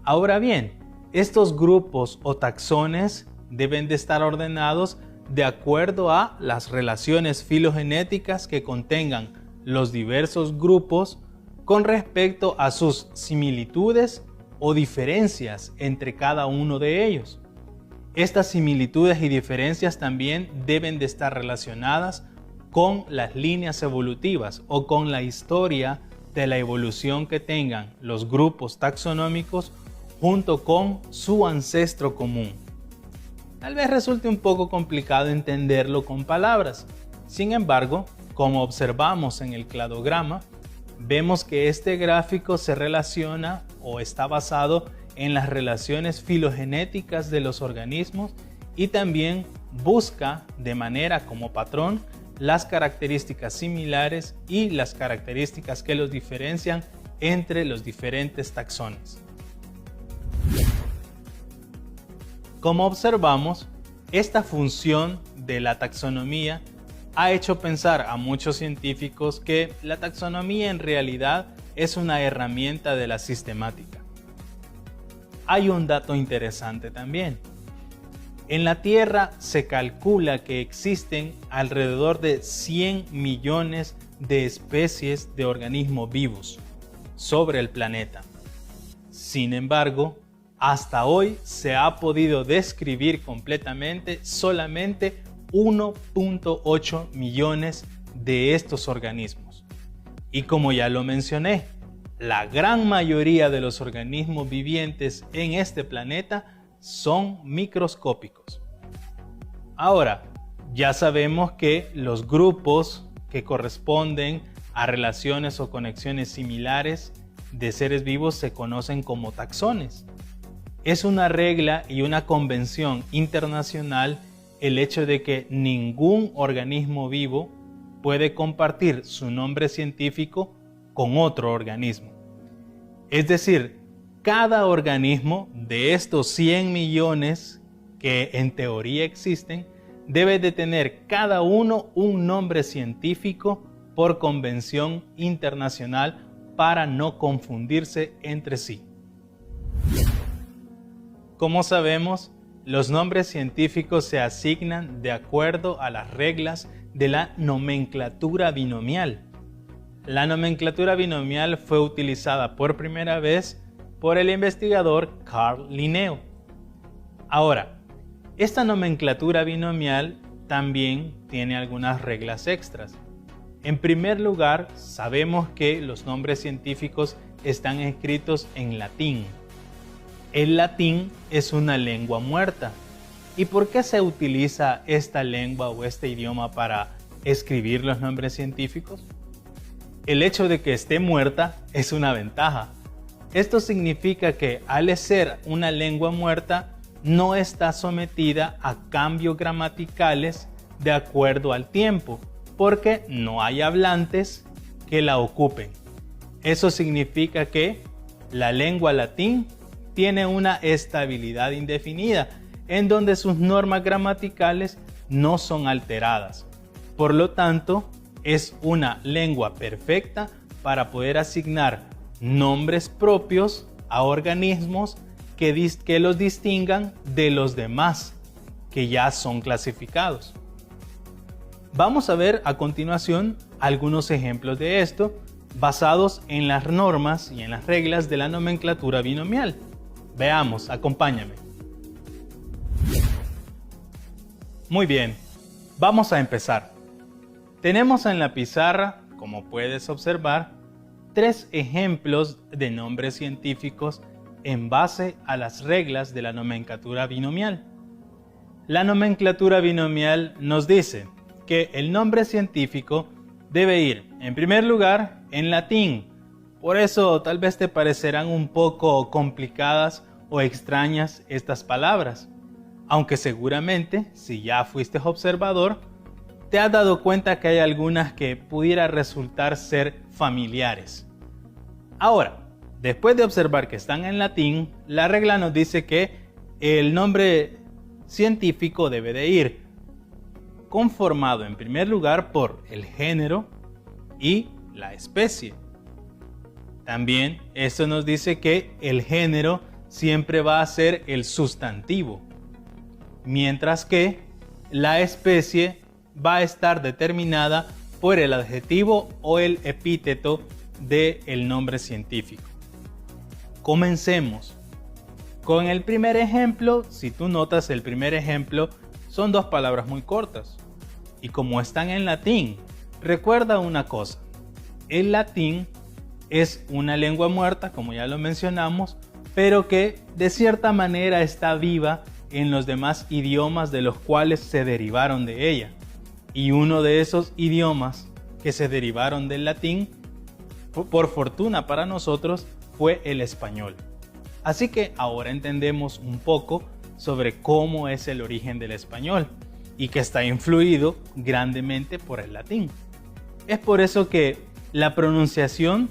Ahora bien, estos grupos o taxones deben de estar ordenados de acuerdo a las relaciones filogenéticas que contengan los diversos grupos con respecto a sus similitudes o diferencias entre cada uno de ellos. Estas similitudes y diferencias también deben de estar relacionadas con las líneas evolutivas o con la historia de la evolución que tengan los grupos taxonómicos junto con su ancestro común. Tal vez resulte un poco complicado entenderlo con palabras. Sin embargo, como observamos en el cladograma, vemos que este gráfico se relaciona o está basado en las relaciones filogenéticas de los organismos y también busca de manera como patrón las características similares y las características que los diferencian entre los diferentes taxones. Como observamos, esta función de la taxonomía ha hecho pensar a muchos científicos que la taxonomía en realidad es una herramienta de la sistemática. Hay un dato interesante también. En la Tierra se calcula que existen alrededor de 100 millones de especies de organismos vivos sobre el planeta. Sin embargo, hasta hoy se ha podido describir completamente solamente 1.8 millones de estos organismos. Y como ya lo mencioné, la gran mayoría de los organismos vivientes en este planeta son microscópicos. Ahora, ya sabemos que los grupos que corresponden a relaciones o conexiones similares de seres vivos se conocen como taxones. Es una regla y una convención internacional el hecho de que ningún organismo vivo puede compartir su nombre científico con otro organismo. Es decir, cada organismo de estos 100 millones que en teoría existen debe de tener cada uno un nombre científico por convención internacional para no confundirse entre sí. Como sabemos, los nombres científicos se asignan de acuerdo a las reglas de la nomenclatura binomial. La nomenclatura binomial fue utilizada por primera vez por el investigador Carl Linneo. Ahora, esta nomenclatura binomial también tiene algunas reglas extras. En primer lugar, sabemos que los nombres científicos están escritos en latín. El latín es una lengua muerta. ¿Y por qué se utiliza esta lengua o este idioma para escribir los nombres científicos? El hecho de que esté muerta es una ventaja. Esto significa que al ser una lengua muerta no está sometida a cambios gramaticales de acuerdo al tiempo, porque no hay hablantes que la ocupen. Eso significa que la lengua latín tiene una estabilidad indefinida, en donde sus normas gramaticales no son alteradas. Por lo tanto, es una lengua perfecta para poder asignar nombres propios a organismos que los distingan de los demás, que ya son clasificados. Vamos a ver a continuación algunos ejemplos de esto, basados en las normas y en las reglas de la nomenclatura binomial. Veamos, acompáñame. Muy bien, vamos a empezar. Tenemos en la pizarra, como puedes observar, 3 ejemplos de nombres científicos en base a las reglas de la nomenclatura binomial. La nomenclatura binomial nos dice que el nombre científico debe ir, en primer lugar, en latín. Por eso tal vez te parecerán un poco complicadas o extrañas estas palabras, aunque seguramente, si ya fuiste observador, te has dado cuenta que hay algunas que pudiera resultar ser familiares. Ahora, después de observar que están en latín, la regla nos dice que el nombre científico debe de ir conformado en primer lugar por el género y la especie. También esto nos dice que el género siempre va a ser el sustantivo, mientras que la especie va a estar determinada por el adjetivo o el epíteto del nombre científico. Comencemos con el primer ejemplo. Si tú notas, el primer ejemplo son 2 palabras muy cortas y como están en latín, recuerda una cosa: el latín es una lengua muerta, como ya lo mencionamos, pero que de cierta manera está viva en los demás idiomas de los cuales se derivaron de ella. Y uno de esos idiomas que se derivaron del latín, por fortuna para nosotros, fue el español. Así que ahora entendemos un poco sobre cómo es el origen del español y que está influido grandemente por el latín. Es por eso que la pronunciación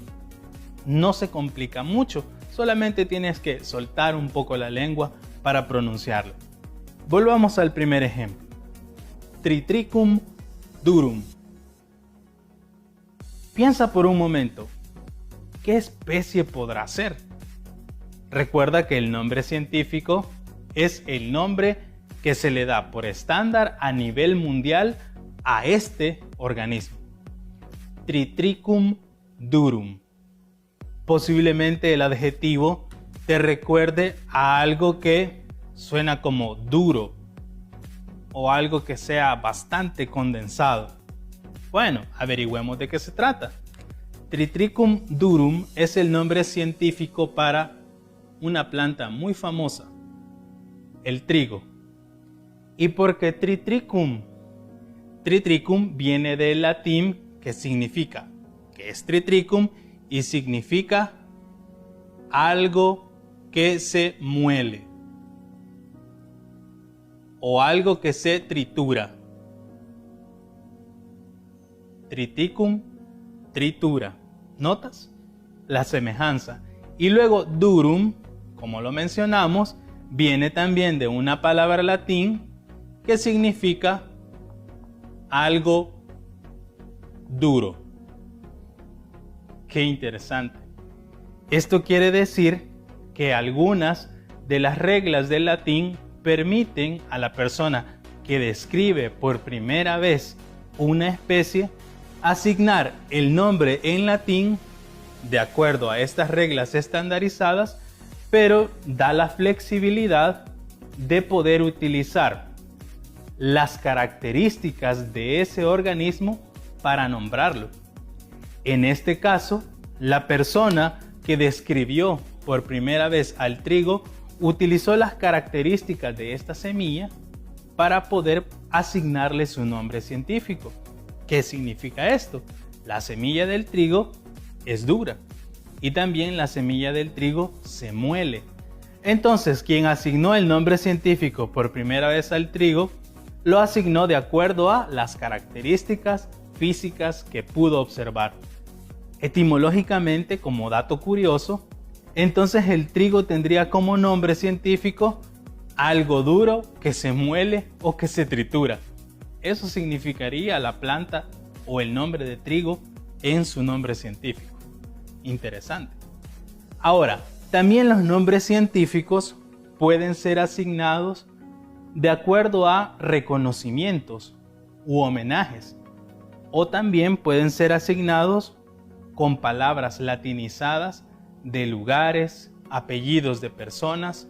no se complica mucho, solamente tienes que soltar un poco la lengua para pronunciarlo. Volvamos al primer ejemplo. Tritricum durum. Piensa por un momento, ¿qué especie podrá ser? Recuerda que el nombre científico es el nombre que se le da por estándar a nivel mundial a este organismo. Tritricum durum. Posiblemente el adjetivo te recuerde a algo que suena como duro o algo que sea bastante condensado. Bueno, averigüemos de qué se trata. Tritricum durum es el nombre científico para una planta muy famosa, el trigo. ¿Y por qué tritricum? Tritricum viene del latín que significa, que es tritricum y significa algo que se muele o algo que se tritura. Triticum, tritura. ¿Notas la semejanza? Y luego durum, como lo mencionamos, viene también de una palabra latín que significa algo duro. Qué interesante. Esto quiere decir que algunas de las reglas del latín permiten a la persona que describe por primera vez una especie asignar el nombre en latín de acuerdo a estas reglas estandarizadas, pero da la flexibilidad de poder utilizar las características de ese organismo para nombrarlo. En este caso, la persona que describió por primera vez al trigo utilizó las características de esta semilla para poder asignarle su nombre científico. ¿Qué significa esto? La semilla del trigo es dura y también la semilla del trigo se muele. Entonces, quien asignó el nombre científico por primera vez al trigo, lo asignó de acuerdo a las características físicas que pudo observar. Etimológicamente, como dato curioso, entonces el trigo tendría como nombre científico algo duro que se muele o que se tritura. Eso significaría la planta o el nombre de trigo en su nombre científico. Interesante. Ahora, también los nombres científicos pueden ser asignados de acuerdo a reconocimientos u homenajes, o también pueden ser asignados con palabras latinizadas de lugares, apellidos de personas,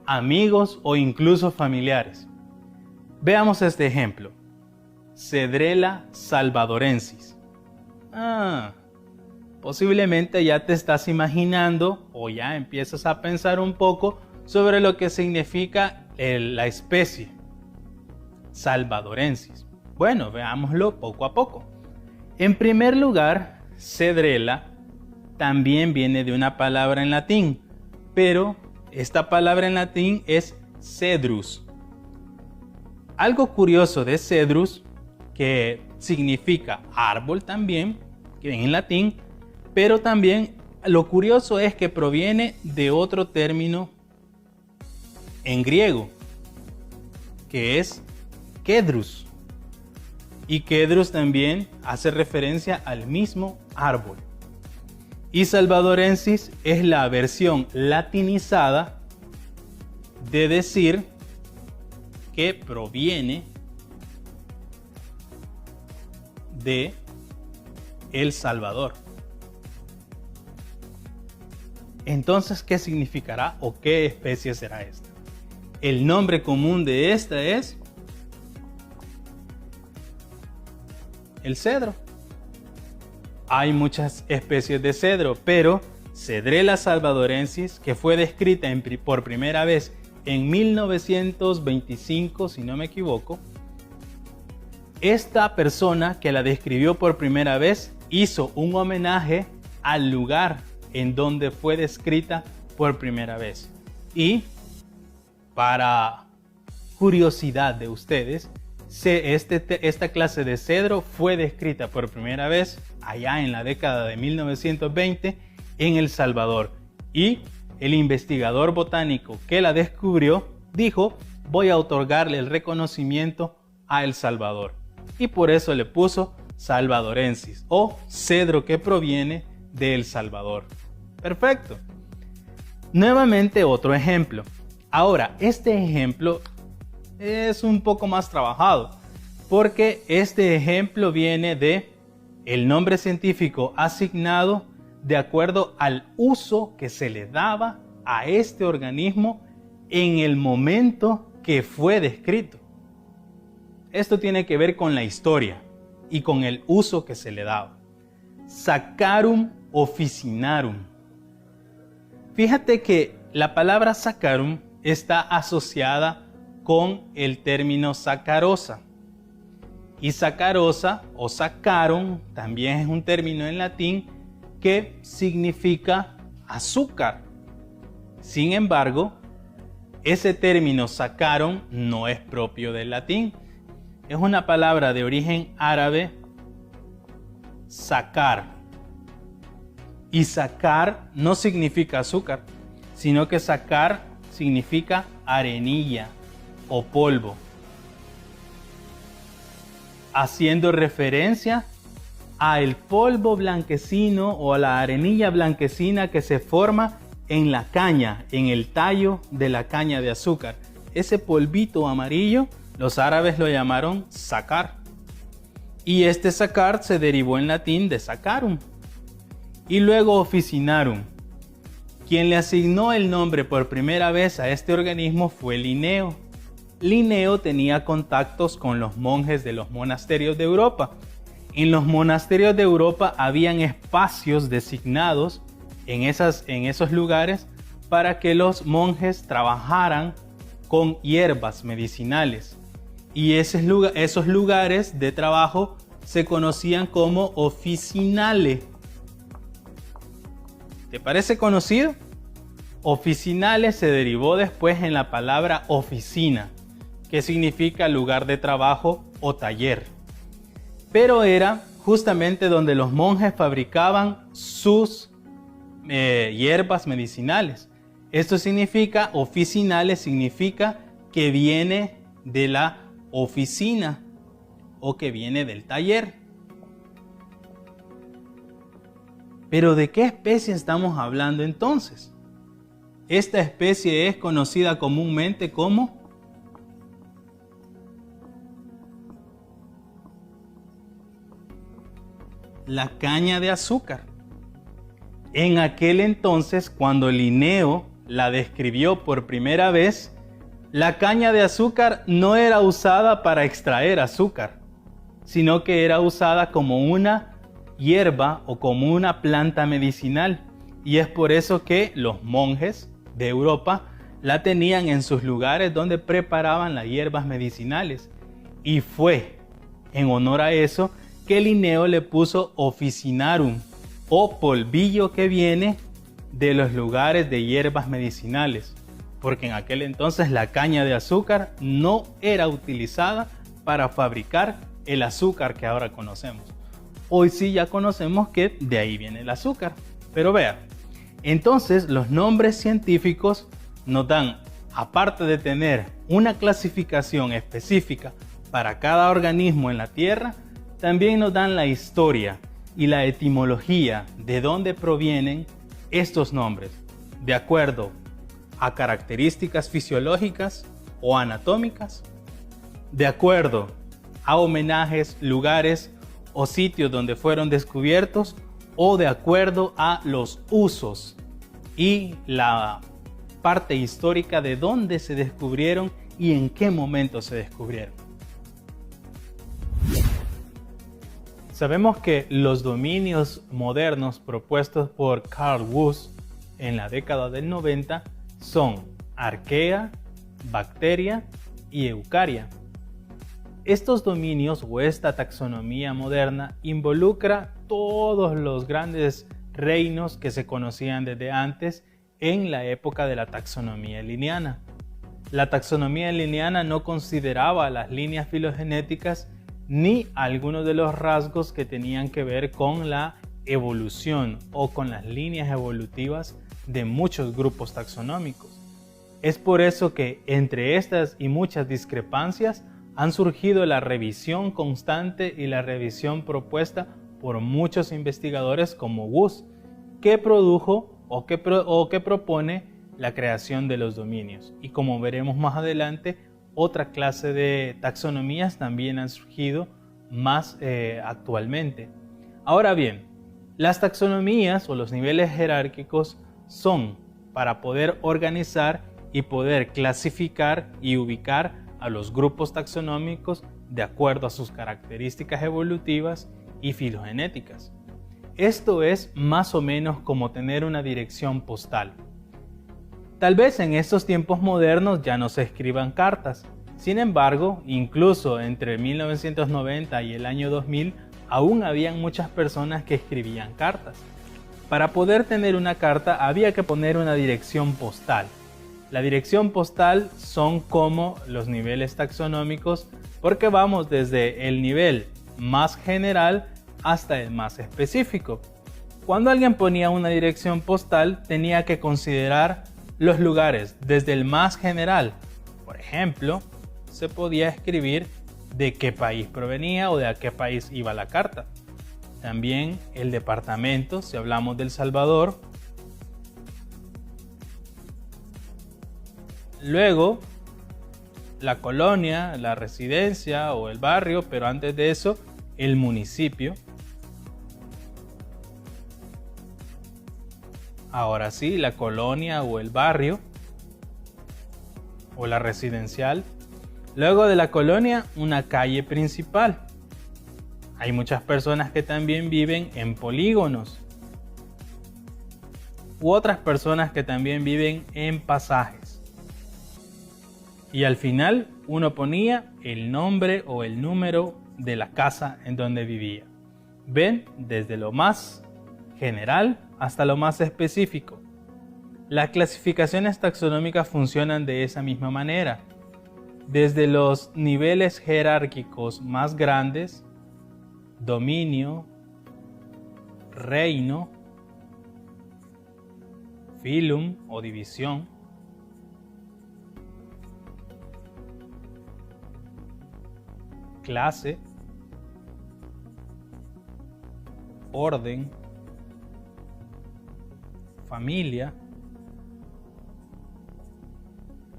amigos o incluso familiares. Veamos este ejemplo. Cedrela salvadorensis. Posiblemente ya te estás imaginando o ya empiezas a pensar un poco sobre lo que significa la especie salvadorensis. Bueno, veámoslo poco a poco. En primer lugar, cedrela también viene de una palabra en latín, pero esta palabra en latín es cedrus. Algo curioso de cedrus, que significa árbol también, que en latín, pero también lo curioso es que proviene de otro término en griego, que es kedrus. Y kedrus también hace referencia al mismo árbol. Y salvadorensis es la versión latinizada de decir que proviene de El Salvador. Entonces, ¿qué significará o qué especie será esta? El nombre común de esta es el cedro. Hay muchas especies de cedro, pero Cedrela salvadorensis, que fue descrita por primera vez en 1925, si no me equivoco, esta persona que la describió por primera vez hizo un homenaje al lugar en donde fue descrita por primera vez. Y para curiosidad de ustedes, esta clase de cedro fue descrita por primera vez allá en la década de 1920 en El Salvador. Y el investigador botánico que la descubrió dijo: voy a otorgarle el reconocimiento a El Salvador. Y por eso le puso salvadorensis, o cedro que proviene de El Salvador. Perfecto. Nuevamente otro ejemplo. Ahora, este ejemplo es un poco más trabajado, porque este ejemplo viene de el nombre científico asignado de acuerdo al uso que se le daba a este organismo en el momento que fue descrito. Esto tiene que ver con la historia y con el uso que se le daba. Saccharum officinarum. Fíjate que la palabra saccharum está asociada con el término sacarosa. Y sacarosa o saccharum también es un término en latín que significa azúcar. Sin embargo, ese término saccharum no es propio del latín. Es una palabra de origen árabe, sacar. Y sacar no significa azúcar, sino que sacar significa arenilla o polvo, haciendo referencia al polvo blanquecino o a la arenilla blanquecina que se forma en la caña, en el tallo de la caña de azúcar. Ese polvito amarillo, los árabes lo llamaron sacar. Y este sacar se derivó en latín de saccharum. Y luego officinarum. Quien le asignó el nombre por primera vez a este organismo fue Linneo. Linneo tenía contactos con los monjes de los monasterios de Europa. En los monasterios de Europa habían espacios designados en esos lugares para que los monjes trabajaran con hierbas medicinales. Y esos lugares de trabajo se conocían como officinale. ¿Te parece conocido? Officinale se derivó después en la palabra oficina, que significa lugar de trabajo o taller. Pero era justamente donde los monjes fabricaban sus hierbas medicinales. Esto significa, officinale significa que viene de la oficina o que viene del taller. Pero ¿de qué especie estamos hablando entonces? Esta especie es conocida comúnmente como la caña de azúcar. En aquel entonces, cuando Linneo la describió por primera vez, la caña de azúcar no era usada para extraer azúcar, sino que era usada como una hierba o como una planta medicinal. Y es por eso que los monjes de Europa la tenían en sus lugares donde preparaban las hierbas medicinales. Y fue en honor a eso que Linneo le puso officinarum, o polvillo que viene de los lugares de hierbas medicinales, porque en aquel entonces la caña de azúcar no era utilizada para fabricar el azúcar que ahora conocemos. Hoy sí ya conocemos que de ahí viene el azúcar, pero vea, entonces los nombres científicos nos dan, aparte de tener una clasificación específica para cada organismo en la Tierra, también nos dan la historia y la etimología de dónde provienen estos nombres, de acuerdo a características fisiológicas o anatómicas, de acuerdo a homenajes, lugares o sitios donde fueron descubiertos, o de acuerdo a los usos y la parte histórica de dónde se descubrieron y en qué momento se descubrieron. Sabemos que los dominios modernos propuestos por Carl Woese en la década del 90 son arquea, bacteria y eucaria. Estos dominios o esta taxonomía moderna involucra todos los grandes reinos que se conocían desde antes en la época de la taxonomía linneana. La taxonomía linneana no consideraba las líneas filogenéticas ni algunos de los rasgos que tenían que ver con la evolución o con las líneas evolutivas de muchos grupos taxonómicos. Es por eso que entre estas y muchas discrepancias han surgido la revisión constante y la revisión propuesta por muchos investigadores como Woese, que produjo o que propone la creación de los dominios. Y como veremos más adelante, otra clase de taxonomías también han surgido más actualmente. Ahora bien, las taxonomías o los niveles jerárquicos son para poder organizar y poder clasificar y ubicar a los grupos taxonómicos de acuerdo a sus características evolutivas y filogenéticas. Esto es más o menos como tener una dirección postal. Tal vez en estos tiempos modernos ya no se escriban cartas. Sin embargo, incluso entre 1990 y el año 2000, aún habían muchas personas que escribían cartas. Para poder tener una carta había que poner una dirección postal. La dirección postal son como los niveles taxonómicos porque vamos desde el nivel más general hasta el más específico. Cuando alguien ponía una dirección postal tenía que considerar los lugares desde el más general. Por ejemplo, se podía escribir de qué país provenía o de a qué país iba la carta. También el departamento, si hablamos de El Salvador. Luego, la colonia, la residencia o el barrio, pero antes de eso, el municipio. Ahora sí, la colonia o el barrio o la residencial. Luego de la colonia, una calle principal. Hay muchas personas que también viven en polígonos. U otras personas que también viven en pasajes. Y al final uno ponía el nombre o el número de la casa en donde vivía. Ven, desde lo más general hasta lo más específico. Las clasificaciones taxonómicas funcionan de esa misma manera. Desde los niveles jerárquicos más grandes, dominio, reino, filum o división, clase, orden, familia,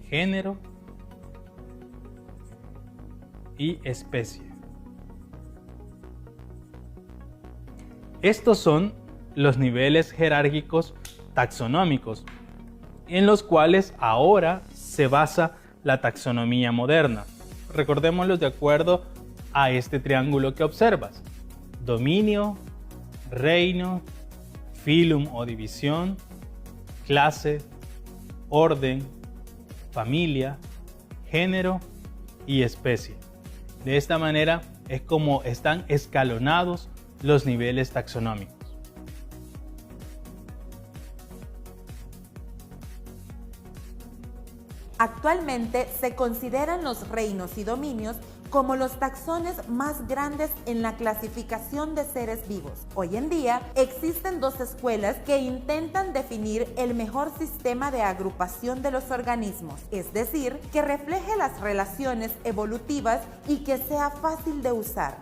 género y especie. Estos son los niveles jerárquicos taxonómicos, en los cuales ahora se basa la taxonomía moderna. Recordémoslos de acuerdo a este triángulo que observas: dominio, reino, filum o división, clase, orden, familia, género y especie. De esta manera es como están escalonados los niveles taxonómicos. Actualmente se consideran los reinos y dominios como los taxones más grandes en la clasificación de seres vivos. Hoy en día existen dos escuelas que intentan definir el mejor sistema de agrupación de los organismos, es decir, que refleje las relaciones evolutivas y que sea fácil de usar.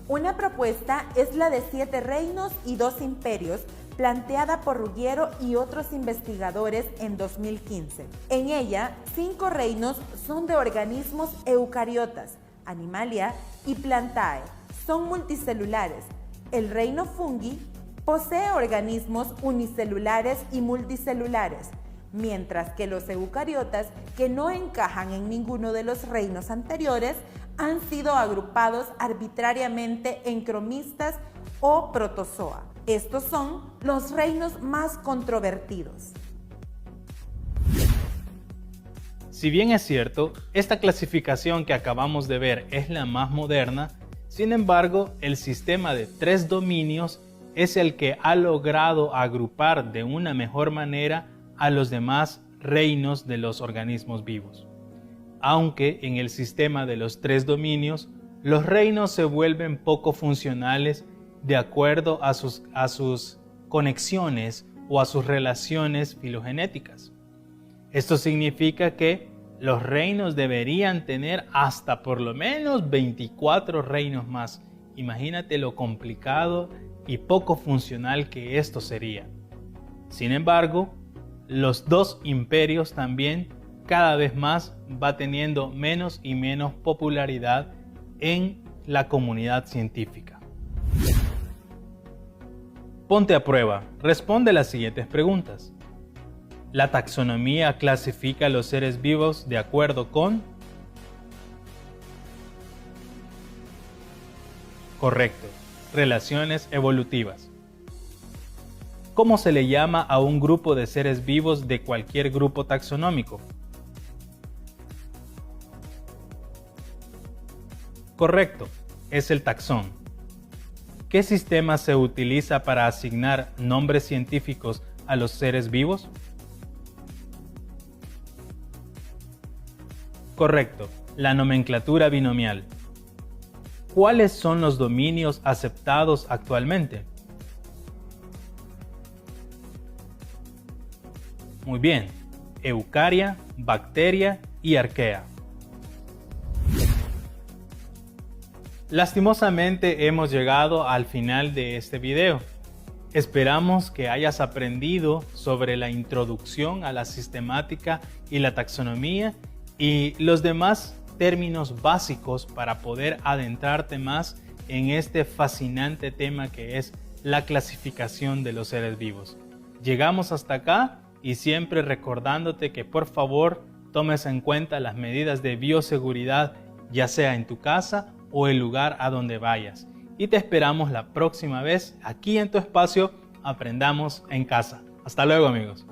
Una propuesta es la de 7 reinos y 2 imperios, planteada por Ruggiero y otros investigadores en 2015. En ella, 5 reinos son de organismos eucariotas, Animalia y Plantae, son multicelulares. El reino Fungi posee organismos unicelulares y multicelulares, mientras que los eucariotas, que no encajan en ninguno de los reinos anteriores, han sido agrupados arbitrariamente en cromistas o protozoa. Estos son los reinos más controvertidos. Si bien es cierto, esta clasificación que acabamos de ver es la más moderna, sin embargo, el sistema de 3 dominios es el que ha logrado agrupar de una mejor manera a los demás reinos de los organismos vivos. Aunque en el sistema de los 3 dominios, los reinos se vuelven poco funcionales de acuerdo a sus conexiones o a sus relaciones filogenéticas. Esto significa que los reinos deberían tener hasta por lo menos 24 reinos más. Imagínate lo complicado y poco funcional que esto sería. Sin embargo, los 2 imperios también cada vez más va teniendo menos y menos popularidad en la comunidad científica. Ponte a prueba, responde las siguientes preguntas. ¿La taxonomía clasifica a los seres vivos de acuerdo con? Correcto, relaciones evolutivas. ¿Cómo se le llama a un grupo de seres vivos de cualquier grupo taxonómico? Correcto, es el taxón. ¿Qué sistema se utiliza para asignar nombres científicos a los seres vivos? Correcto, la nomenclatura binomial. ¿Cuáles son los dominios aceptados actualmente? Muy bien, Eukarya, Bacteria y Arquea. Lastimosamente hemos llegado al final de este video. Esperamos que hayas aprendido sobre la introducción a la sistemática y la taxonomía y los demás términos básicos para poder adentrarte más en este fascinante tema que es la clasificación de los seres vivos. Llegamos hasta acá y siempre recordándote que por favor tomes en cuenta las medidas de bioseguridad, ya sea en tu casa o el lugar a donde vayas. Y te esperamos la próxima vez aquí en tu espacio Aprendamos en Casa. Hasta luego, amigos.